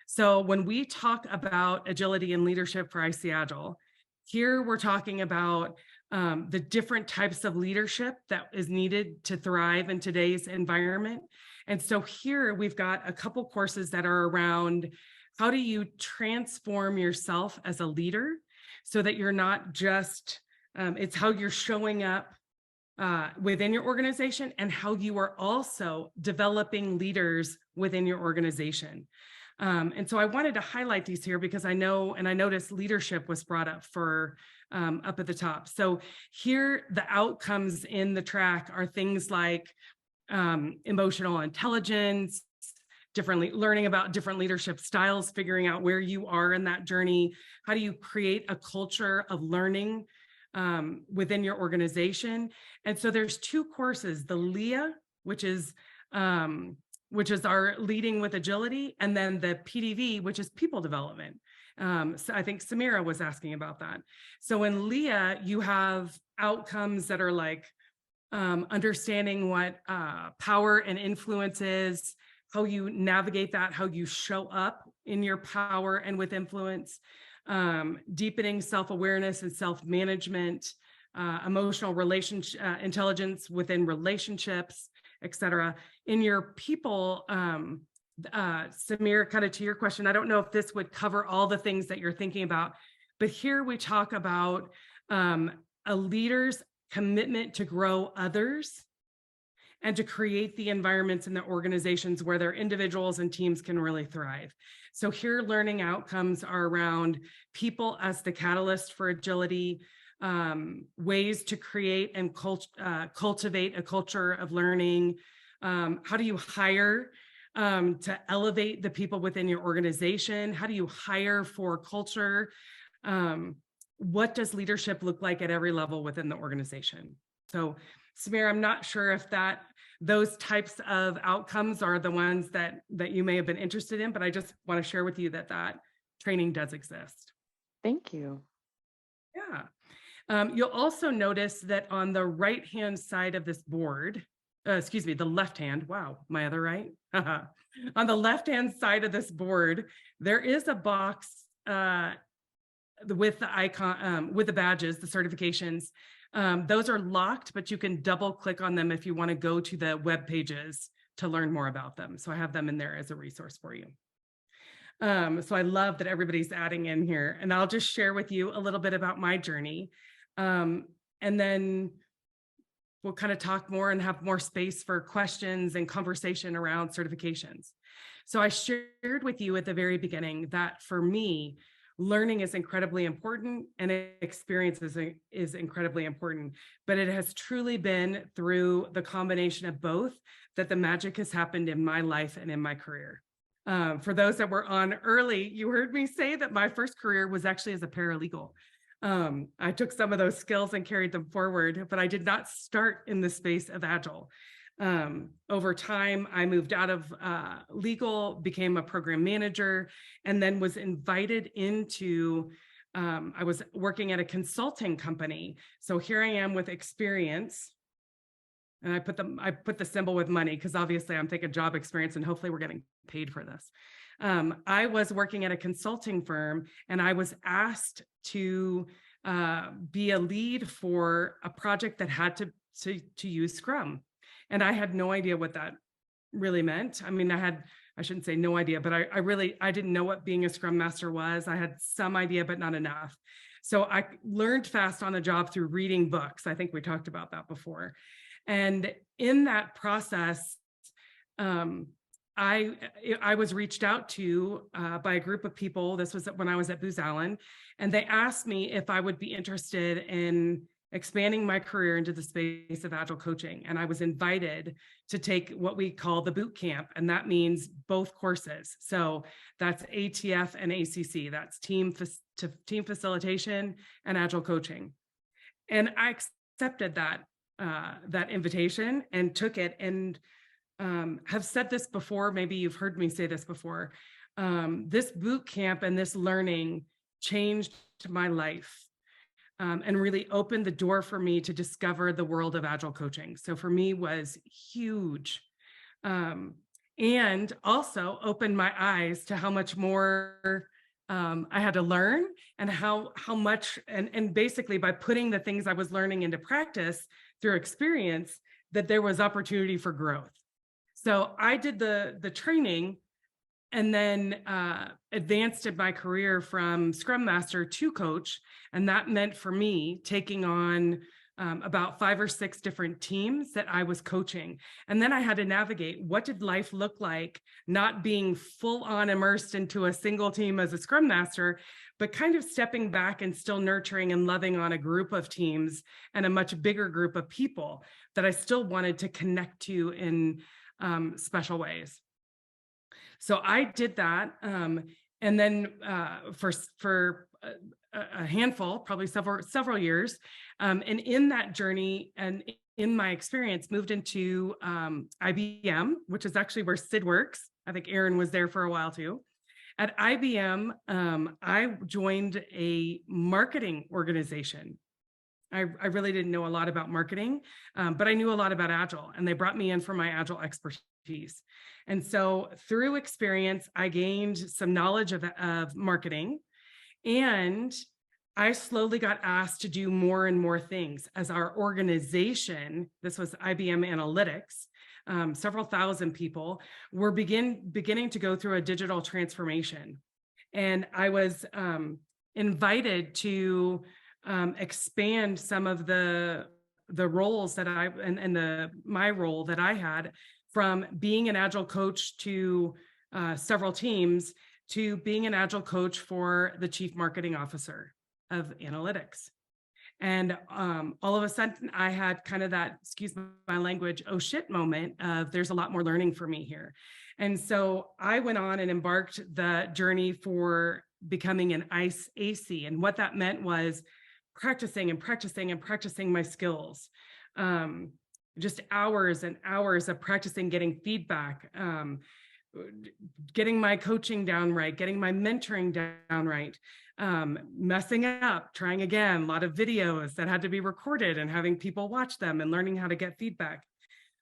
So when we talk about agility and leadership for ICAgile, here we're talking about the different types of leadership that is needed to thrive in today's environment. And so here we've got a couple courses that are around how do you transform yourself as a leader so that you're not just, it's how you're showing up within your organization and how you are also developing leaders within your organization. And so I wanted to highlight these here because I know, and I noticed leadership was brought up for up at the top. So here, the outcomes in the track are things like emotional intelligence, learning about different leadership styles, figuring out where you are in that journey. How do you create a culture of learning within your organization? And so there's two courses, the LEA, which is our leading with agility, and then the PDV, which is people development. So I think Samira was asking about that. So in LEA, you have outcomes that are like understanding what power and influence is, how you navigate that, how you show up in your power and with influence, deepening self-awareness and self-management, emotional relationship intelligence within relationships, etc. In your people, Samir, kind of to your question, I don't know if this would cover all the things that you're thinking about, but here we talk about a leader's commitment to grow others and to create the environments in the organizations where their individuals and teams can really thrive. So here, learning outcomes are around people as the catalyst for agility, ways to create and cultivate a culture of learning. How do you hire to elevate the people within your organization? How do you hire for culture? What does leadership look like at every level within the organization? So Samir, I'm not sure if those types of outcomes are the ones that you may have been interested in, but I just want to share with you that training does exist. Thank you. Yeah. You'll also notice that on the right-hand side of this board, excuse me, the left-hand, wow, my other right? On the left-hand side of this board, there is a box with the icon, with the badges, the certifications. Those are locked, but you can double click on them if you want to go to the web pages to learn more about them. So I have them in there as a resource for you. So I love that everybody's adding in here, and I'll just share with you a little bit about my journey. And then we'll kind of talk more and have more space for questions and conversation around certifications. So I shared with you at the very beginning that for me, learning is incredibly important and experience is incredibly important, but it has truly been through the combination of both that the magic has happened in my life and in my career. For those that were on early, you heard me say that my first career was actually as a paralegal. I took some of those skills and carried them forward, but I did not start in the space of Agile. Over time, I moved out of legal, became a program manager, and then was invited into, I was working at a consulting company. So here I am with experience. And I put the symbol with money because obviously I'm taking job experience and hopefully we're getting paid for this. I was working at a consulting firm and I was asked to be a lead for a project that had to use Scrum. And I had no idea what that really meant. I mean, I shouldn't say no idea, but I didn't know what being a Scrum Master was. I had some idea, but not enough. So I learned fast on the job through reading books. I think we talked about that before. And in that process, I was reached out to by a group of people. This was when I was at Booz Allen, and they asked me if I would be interested in expanding my career into the space of Agile coaching. And I was invited to take what we call the boot camp, and that means both courses. So that's ATF and ACC. That's team facilitation and Agile coaching. And I accepted that invitation and took it, and have said this before, maybe you've heard me say this before. This boot camp and this learning changed my life and really opened the door for me to discover the world of Agile coaching. So for me was huge. and also opened my eyes to how much more I had to learn, and how much, and basically by putting the things I was learning into practice through experience, that there was opportunity for growth. So I did the training, and then advanced in my career from Scrum Master to coach. And that meant for me taking on about 5 or 6 different teams that I was coaching. And then I had to navigate, what did life look like, not being full on immersed into a single team as a Scrum Master, but kind of stepping back and still nurturing and loving on a group of teams and a much bigger group of people that I still wanted to connect to in special ways. So I did that. And then for a handful, probably several years. And in that journey and in my experience, moved into IBM, which is actually where Sid works. I think Aaron was there for a while too. At IBM, I joined a marketing organization. I really didn't know a lot about marketing, but I knew a lot about Agile, and they brought me in for my Agile expertise. And so through experience, I gained some knowledge of marketing, and I slowly got asked to do more and more things as our organization. This was IBM Analytics. Several thousand people were beginning to go through a digital transformation. And I was invited to expand some of the roles that my role that I had, from being an Agile coach to several teams, to being an Agile coach for the Chief Marketing Officer of Analytics. And all of a sudden I had kind of that, excuse my language, oh shit moment of, there's a lot more learning for me here. And so I went on and embarked the journey for becoming an ICAgile. And what that meant was practicing and practicing and practicing my skills. Just hours and hours of practicing, getting feedback, getting my coaching down right, getting my mentoring down right, messing up, trying again, a lot of videos that had to be recorded and having people watch them and learning how to get feedback.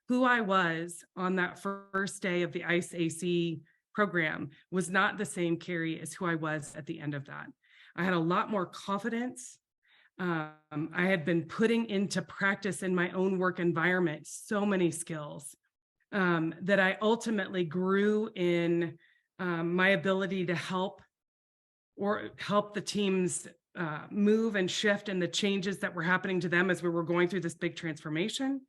Who I was on that first day of the ICAgile program was not the same Kerri as who I was at the end of that. I had a lot more confidence. I had been putting into practice in my own work environment so many skills that I ultimately grew in my ability to help the teams move and shift, and the changes that were happening to them as we were going through this big transformation.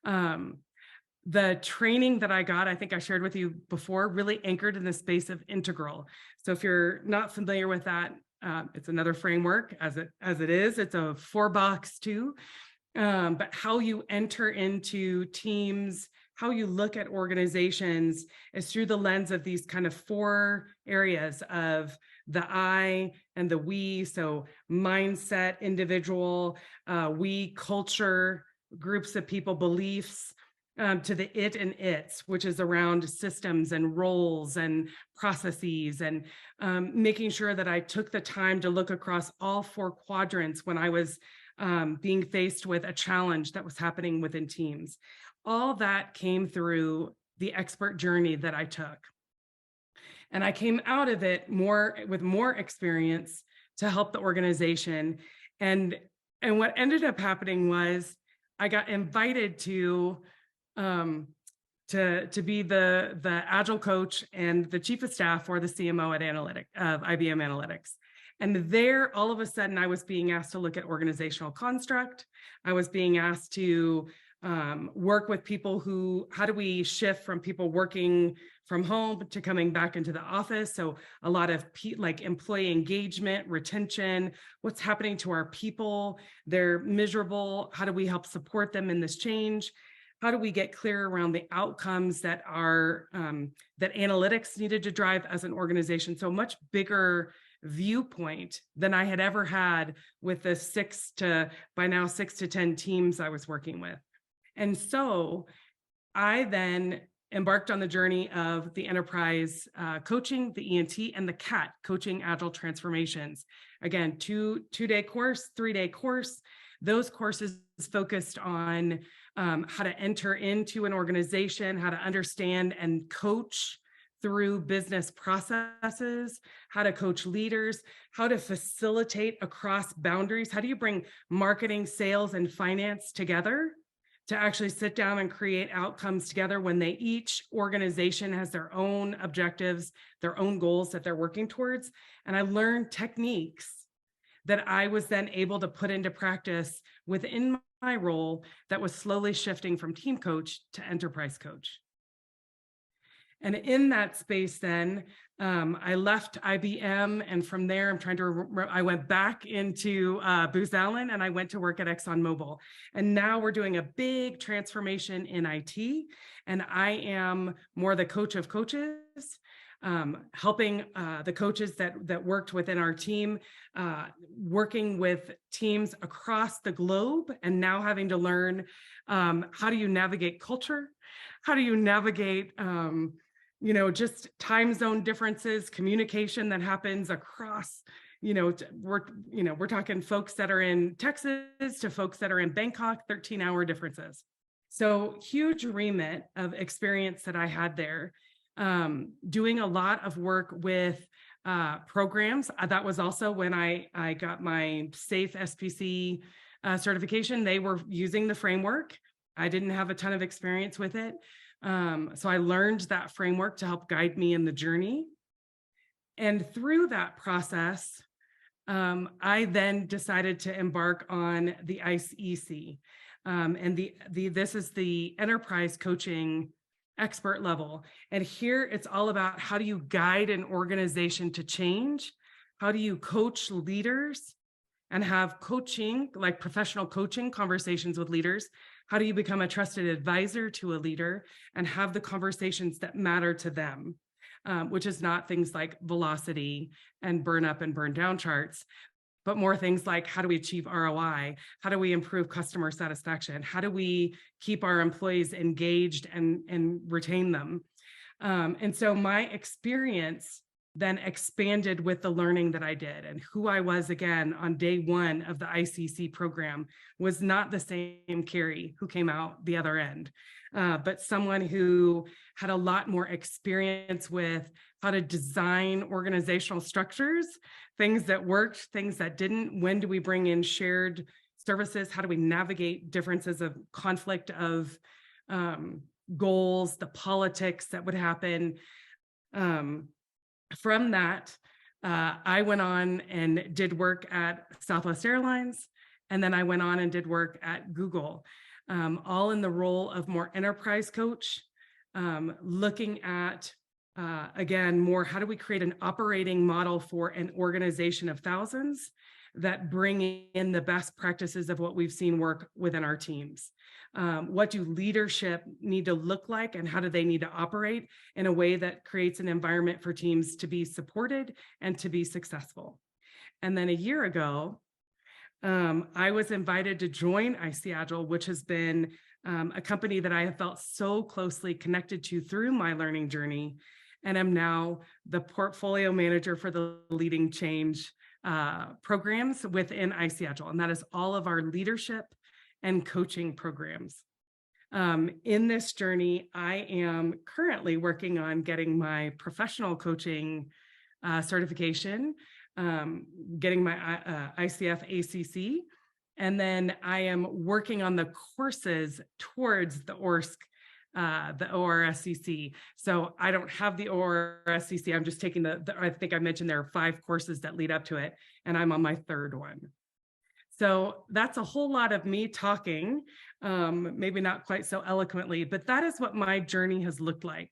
The training that I got, I think I shared with you before, really anchored in the space of integral. So if you're not familiar with that, it's another framework as it is. It's a 4-box too, but how you enter into teams, how you look at organizations is through the lens of these kind of 4 areas of the I and the we. So mindset, individual, we, culture, groups of people, beliefs, to the it and its, which is around systems and roles and processes, and making sure that I took the time to look across all 4 quadrants when I was being faced with a challenge that was happening within teams. All that came through the expert journey that I took. And I came out of it with more experience to help the organization. And what ended up happening was I got invited to be the Agile coach and the chief of staff for the CMO at IBM Analytics. And there, all of a sudden, I was being asked to look at organizational construct. I was being asked to work with people how do we shift from people working from home to coming back into the office? So a lot of like employee engagement, retention, what's happening to our people? They're miserable. How do we help support them in this change? How do we get clear around the outcomes that that analytics needed to drive as an organization? So much bigger viewpoint than I had ever had with the 6 to 10 teams I was working with. And so I then embarked on the journey of the enterprise coaching, the ENT, and the CAT, coaching Agile transformations. Again, 2-day course, 3-day course. Those courses focused on how to enter into an organization, how to understand and coach through business processes, how to coach leaders, how to facilitate across boundaries. How do you bring marketing, sales, and finance together to actually sit down and create outcomes together when each organization has their own objectives, their own goals that they're working towards? And I learned techniques that I was then able to put into practice within my role that was slowly shifting from team coach to enterprise coach. And in that space, then I left IBM, and from there, I went back into Booz Allen, and I went to work at ExxonMobil. And now we're doing a big transformation in IT, and I am more the coach of coaches, helping the coaches that worked within our team, working with teams across the globe, and now having to learn how do you navigate culture, how do you navigate just time zone differences, communication that happens across, we're talking folks that are in Texas to folks that are in Bangkok, 13-hour differences. So huge remit of experience that I had there, doing a lot of work with programs. That was also when I got my SAFE SPC certification. They were using the framework. I didn't have a ton of experience with it. So I learned that framework to help guide me in the journey. And through that process, I then decided to embark on the ICEC. And this is the enterprise coaching expert level. And here it's all about how do you guide an organization to change? How do you coach leaders and have coaching, like professional coaching conversations with leaders? How do you become a trusted advisor to a leader and have the conversations that matter to them, which is not things like velocity and burn up and burn down charts, but more things like how do we achieve ROI? How do we improve customer satisfaction? How do we keep our employees engaged and retain them? And so my experience then expanded with the learning that I did, and who I was again on day one of the ICC program was not the same Kerri who came out the other end, but someone who had a lot more experience with how to design organizational structures, things that worked, things that didn't. When do we bring in shared services? How do we navigate differences of conflict of goals, the politics that would happen? From that, I went on and did work at Southwest Airlines, and then I went on and did work at Google, all in the role of more enterprise coach, looking at, again, more how do we create an operating model for an organization of thousands that bring in the best practices of what we've seen work within our teams. What do leadership need to look like, and how do they need to operate in a way that creates an environment for teams to be supported and to be successful? And then a year ago, I was invited to join ICAgile, which has been a company that I have felt so closely connected to through my learning journey, and am now the portfolio manager for the leading change programs within ICAgile, and that is all of our leadership and coaching programs. In this journey, I am currently working on getting my professional coaching certification, getting my ICF ACC, and then I am working on the courses towards the ORSCC. So I don't have the ORSCC. I'm just taking I think I mentioned there are 5 courses that lead up to it, and I'm on my 3rd one. So that's a whole lot of me talking, maybe not quite so eloquently, but that is what my journey has looked like.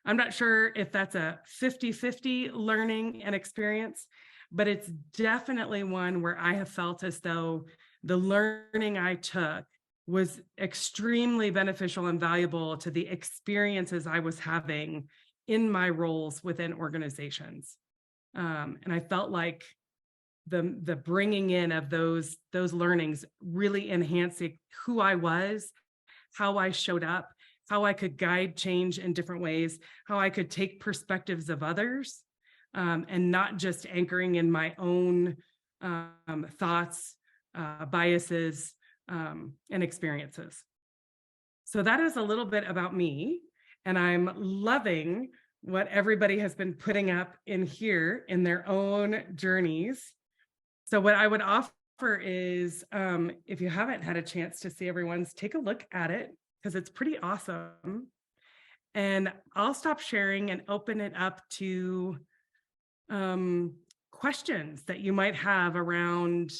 I'm not sure if that's a 50-50 learning and experience, but it's definitely one where I have felt as though the learning I took was extremely beneficial and valuable to the experiences I was having in my roles within organizations. And I felt like the bringing in of those learnings really enhanced who I was, how I showed up, how I could guide change in different ways, how I could take perspectives of others, and not just anchoring in my own thoughts, biases, and experiences. So that is a little bit about me, and I'm loving what everybody has been putting up in here in their own journeys. So what I would offer is, if you haven't had a chance to see everyone's, take a look at it because it's pretty awesome. And I'll stop sharing and open it up to questions that you might have around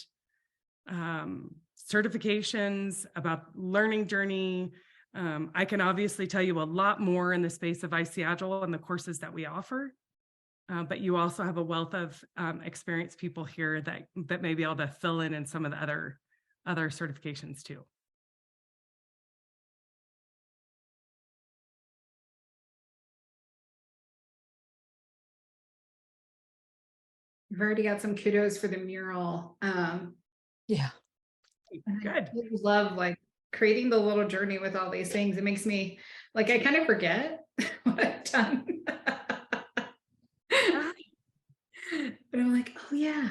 certifications, about learning journey. I can obviously tell you a lot more in the space of ICAgile and the courses that we offer, but you also have a wealth of experienced people here that may be able to fill in some of the other certifications too. We've already got some kudos for the mural. Yeah. Good. I love like creating the little journey with all these things. It makes me like, I kind of forget what I've done. But I'm like, oh yeah,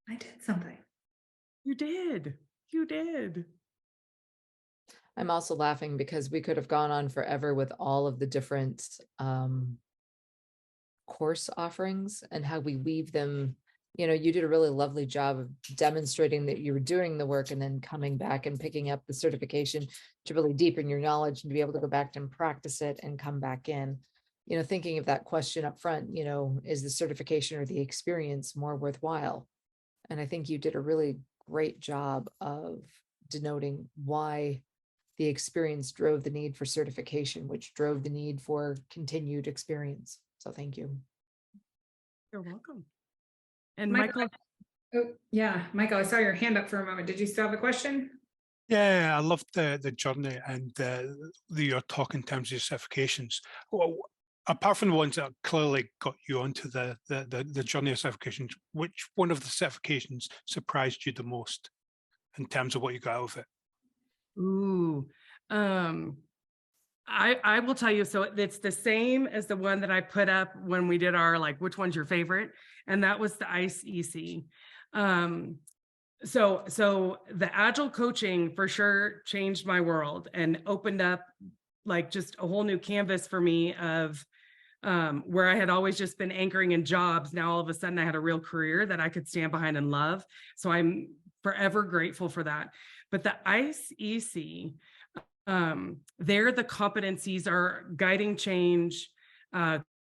I did something. You did. You did. I'm also laughing because we could have gone on forever with all of the different course offerings and how we weave them. You know, you did a really lovely job of demonstrating that you were doing the work and then coming back and picking up the certification to really deepen your knowledge and to be able to go back and practice it and come back in. You know, thinking of that question up front, you know, is the certification or the experience more worthwhile? And I think you did a really great job of denoting why the experience drove the need for certification, which drove the need for continued experience. So thank you. You're welcome. And Michael. Michael, Oh yeah, Michael, I saw your hand up for a moment. Did you still have a question? Yeah, I loved the journey and your talk in terms of certifications. Well, apart from the ones that clearly got you onto the journey of certifications, which one of the certifications surprised you the most in terms of what you got out of it? ooh, I will tell you, so it's the same as the one that I put up when we did our, like, which one's your favorite? And that was the ICEC. So the Agile coaching for sure changed my world and opened up like just a whole new canvas for me of where I had always just been anchoring in jobs. Now all of a sudden I had a real career that I could stand behind and love. So I'm forever grateful for that. But the ICEC, there the competencies are guiding change,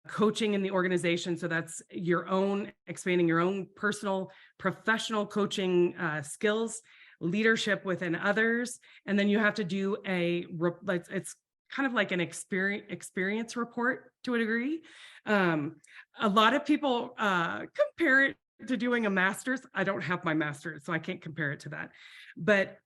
coaching in the organization. So that's your own, expanding your own personal, professional coaching skills, leadership within others. And then you have to do it's kind of like an experience report to a degree. A lot of people compare it to doing a master's. I don't have my master's, so I can't compare it to that. But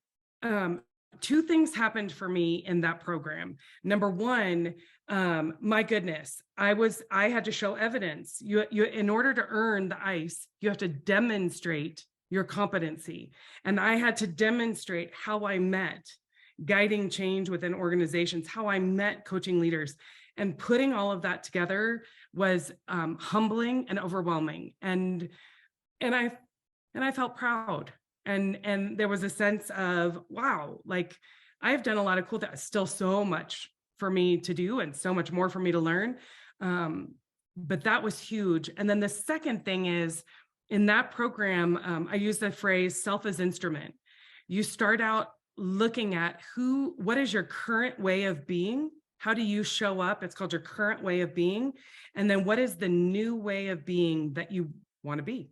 two things happened for me in that program. Number one, my goodness, I had to show evidence. You in order to earn the ICE, you have to demonstrate your competency. And I had to demonstrate how I met guiding change within organizations, how I met coaching leaders, and putting all of that together was humbling and overwhelming. And I felt proud. And there was a sense of, wow, like I've done a lot of cool things, still so much for me to do and so much more for me to learn. But that was huge. And then the second thing is in that program, I use the phrase self as instrument. You start out looking at what is your current way of being? How do you show up? It's called your current way of being. And then what is the new way of being that you want to be?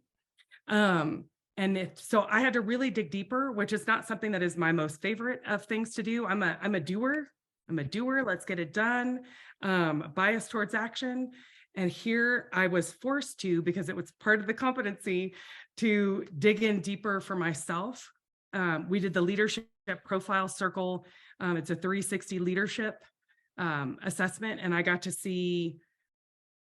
So I had to really dig deeper, which is not something that is my most favorite of things to do. I'm a doer. Let's get it done. Bias towards action. And here I was forced to, because it was part of the competency, to dig in deeper for myself. We did the leadership profile circle. It's a 360 leadership assessment. And I got to see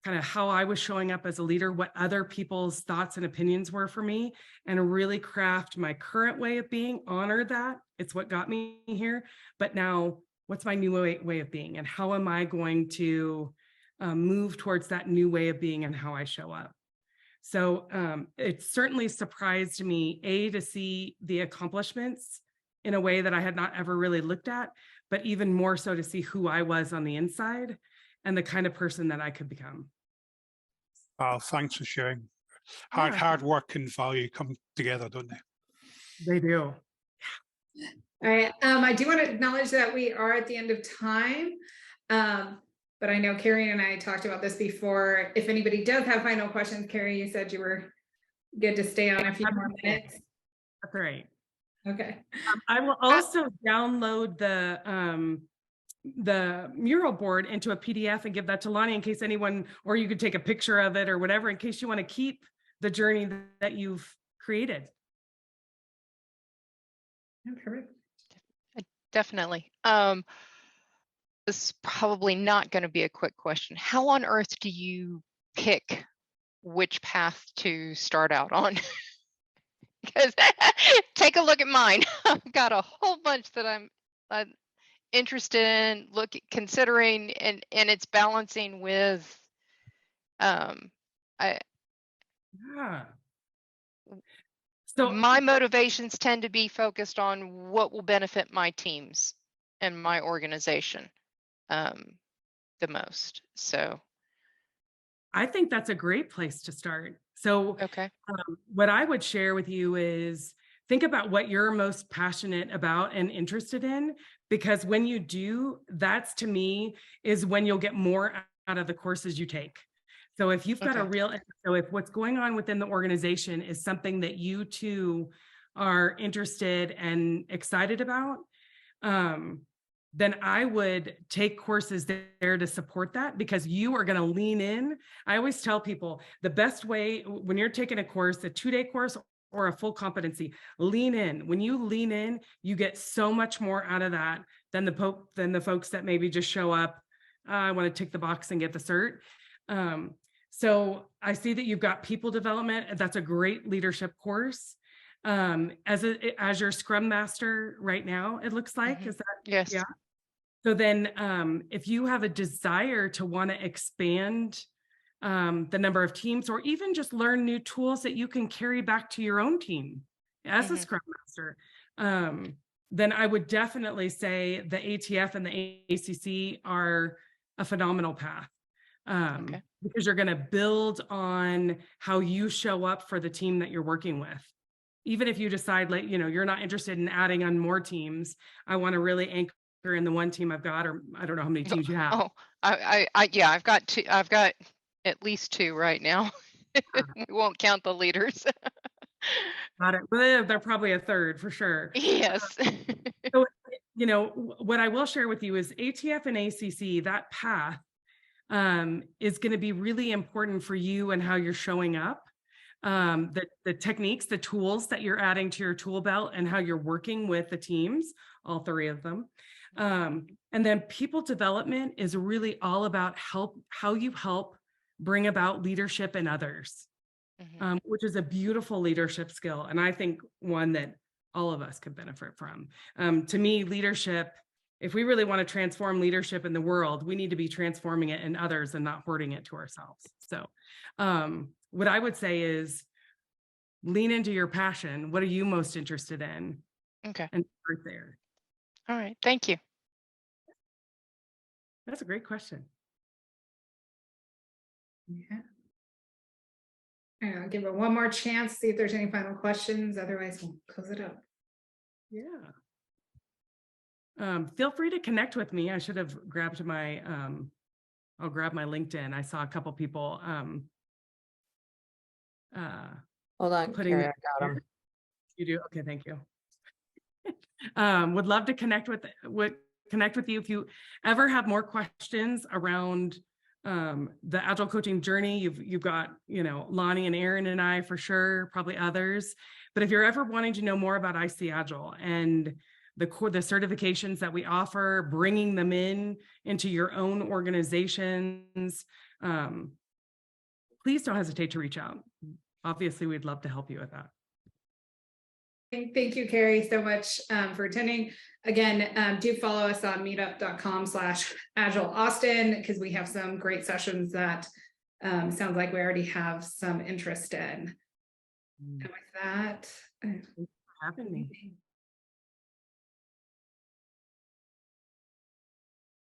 kind of how I was showing up as a leader, what other people's thoughts and opinions were for me, and really craft my current way of being, honor that. It's what got me here. But now, what's my new way of being? And how am I going to move towards that new way of being and how I show up? So it certainly surprised me, to see the accomplishments in a way that I had not ever really looked at, but even more so to see who I was on the inside and the kind of person that I could become. Thanks for sharing. Yeah. Hard work and value come together, don't they? They do. All right, I do want to acknowledge that we are at the end of time. But I know Kerri and I talked about this before. If anybody does have final questions, Kerri, you said you were good to stay on a few more minutes. That's right. Okay. I will also download the mural board into a PDF and give that to Lonnie in case anyone, or you could take a picture of it or whatever, in case you want to keep the journey that you've created. Okay. Definitely. This is probably not going to be a quick question. How on earth do you pick which path to start out on? Because take a look at mine. I've got a whole bunch that I'm interested in, considering, and it's balancing with Yeah. So my motivations tend to be focused on what will benefit my teams and my organization the most. So I think that's a great place to start. So okay. What I would share with you is think about what you're most passionate about and interested in, because when you do, that's, to me, is when you'll get more out of the courses you take. So if you've got so if what's going on within the organization is something that you too are interested and excited about, then I would take courses there to support that, because you are going to lean in. I always tell people the best way when you're taking a course, a 2-day course or a full competency, lean in. When you lean in, you get so much more out of that than the folks that maybe just show up. I want to tick the box and get the cert. So I see that you've got people development. That's a great leadership course. As your Scrum Master right now, it looks like, is that? Yes. Yeah. So then if you have a desire to want to expand the number of teams, or even just learn new tools that you can carry back to your own team as a Scrum Master, then I would definitely say the ATF and the ACC are a phenomenal path. Because you're going to build on how you show up for the team that you're working with. Even if you decide, like, you're not interested in adding on more teams, I want to really anchor in the one team I've got, or I don't know how many teams you have. Oh, yeah, I've got two. I've got at least 2 right now. We won't count the leaders. Got it. Well, they're probably a third for sure. Yes. So, what I will share with you is ATF and ACC, that path is going to be really important for you and how you're showing up. The techniques, the tools that you're adding to your tool belt, and how you're working with the teams, all 3 of them. And then people development is really all about how you help bring about leadership in others, which is a beautiful leadership skill. And I think one that all of us could benefit from. To me, leadership, if we really want to transform leadership in the world, we need to be transforming it in others and not hoarding it to ourselves. So what I would say is lean into your passion. What are you most interested in? Okay. And start there. All right. Thank you. That's a great question. Yeah. I'll give it one more chance, see if there's any final questions. Otherwise, we'll close it up. Yeah. Feel free to connect with me. I should have grabbed my, I'll grab my LinkedIn. I saw a couple people Hold on, Kerri, I got them. You do? Okay, thank you. Would love to connect with you if you ever have more questions around the Agile coaching journey. You've got, Lonnie and Aaron and I for sure, probably others. But if you're ever wanting to know more about ICAgile and the certifications that we offer, bringing them into your own organizations, please don't hesitate to reach out. Obviously, we'd love to help you with that. Thank you, Kerri, so much for attending. Again, do follow us on meetup.com/AgileAustin, because we have some great sessions that sounds like we already have some interest in. And with that, Thanks for having me.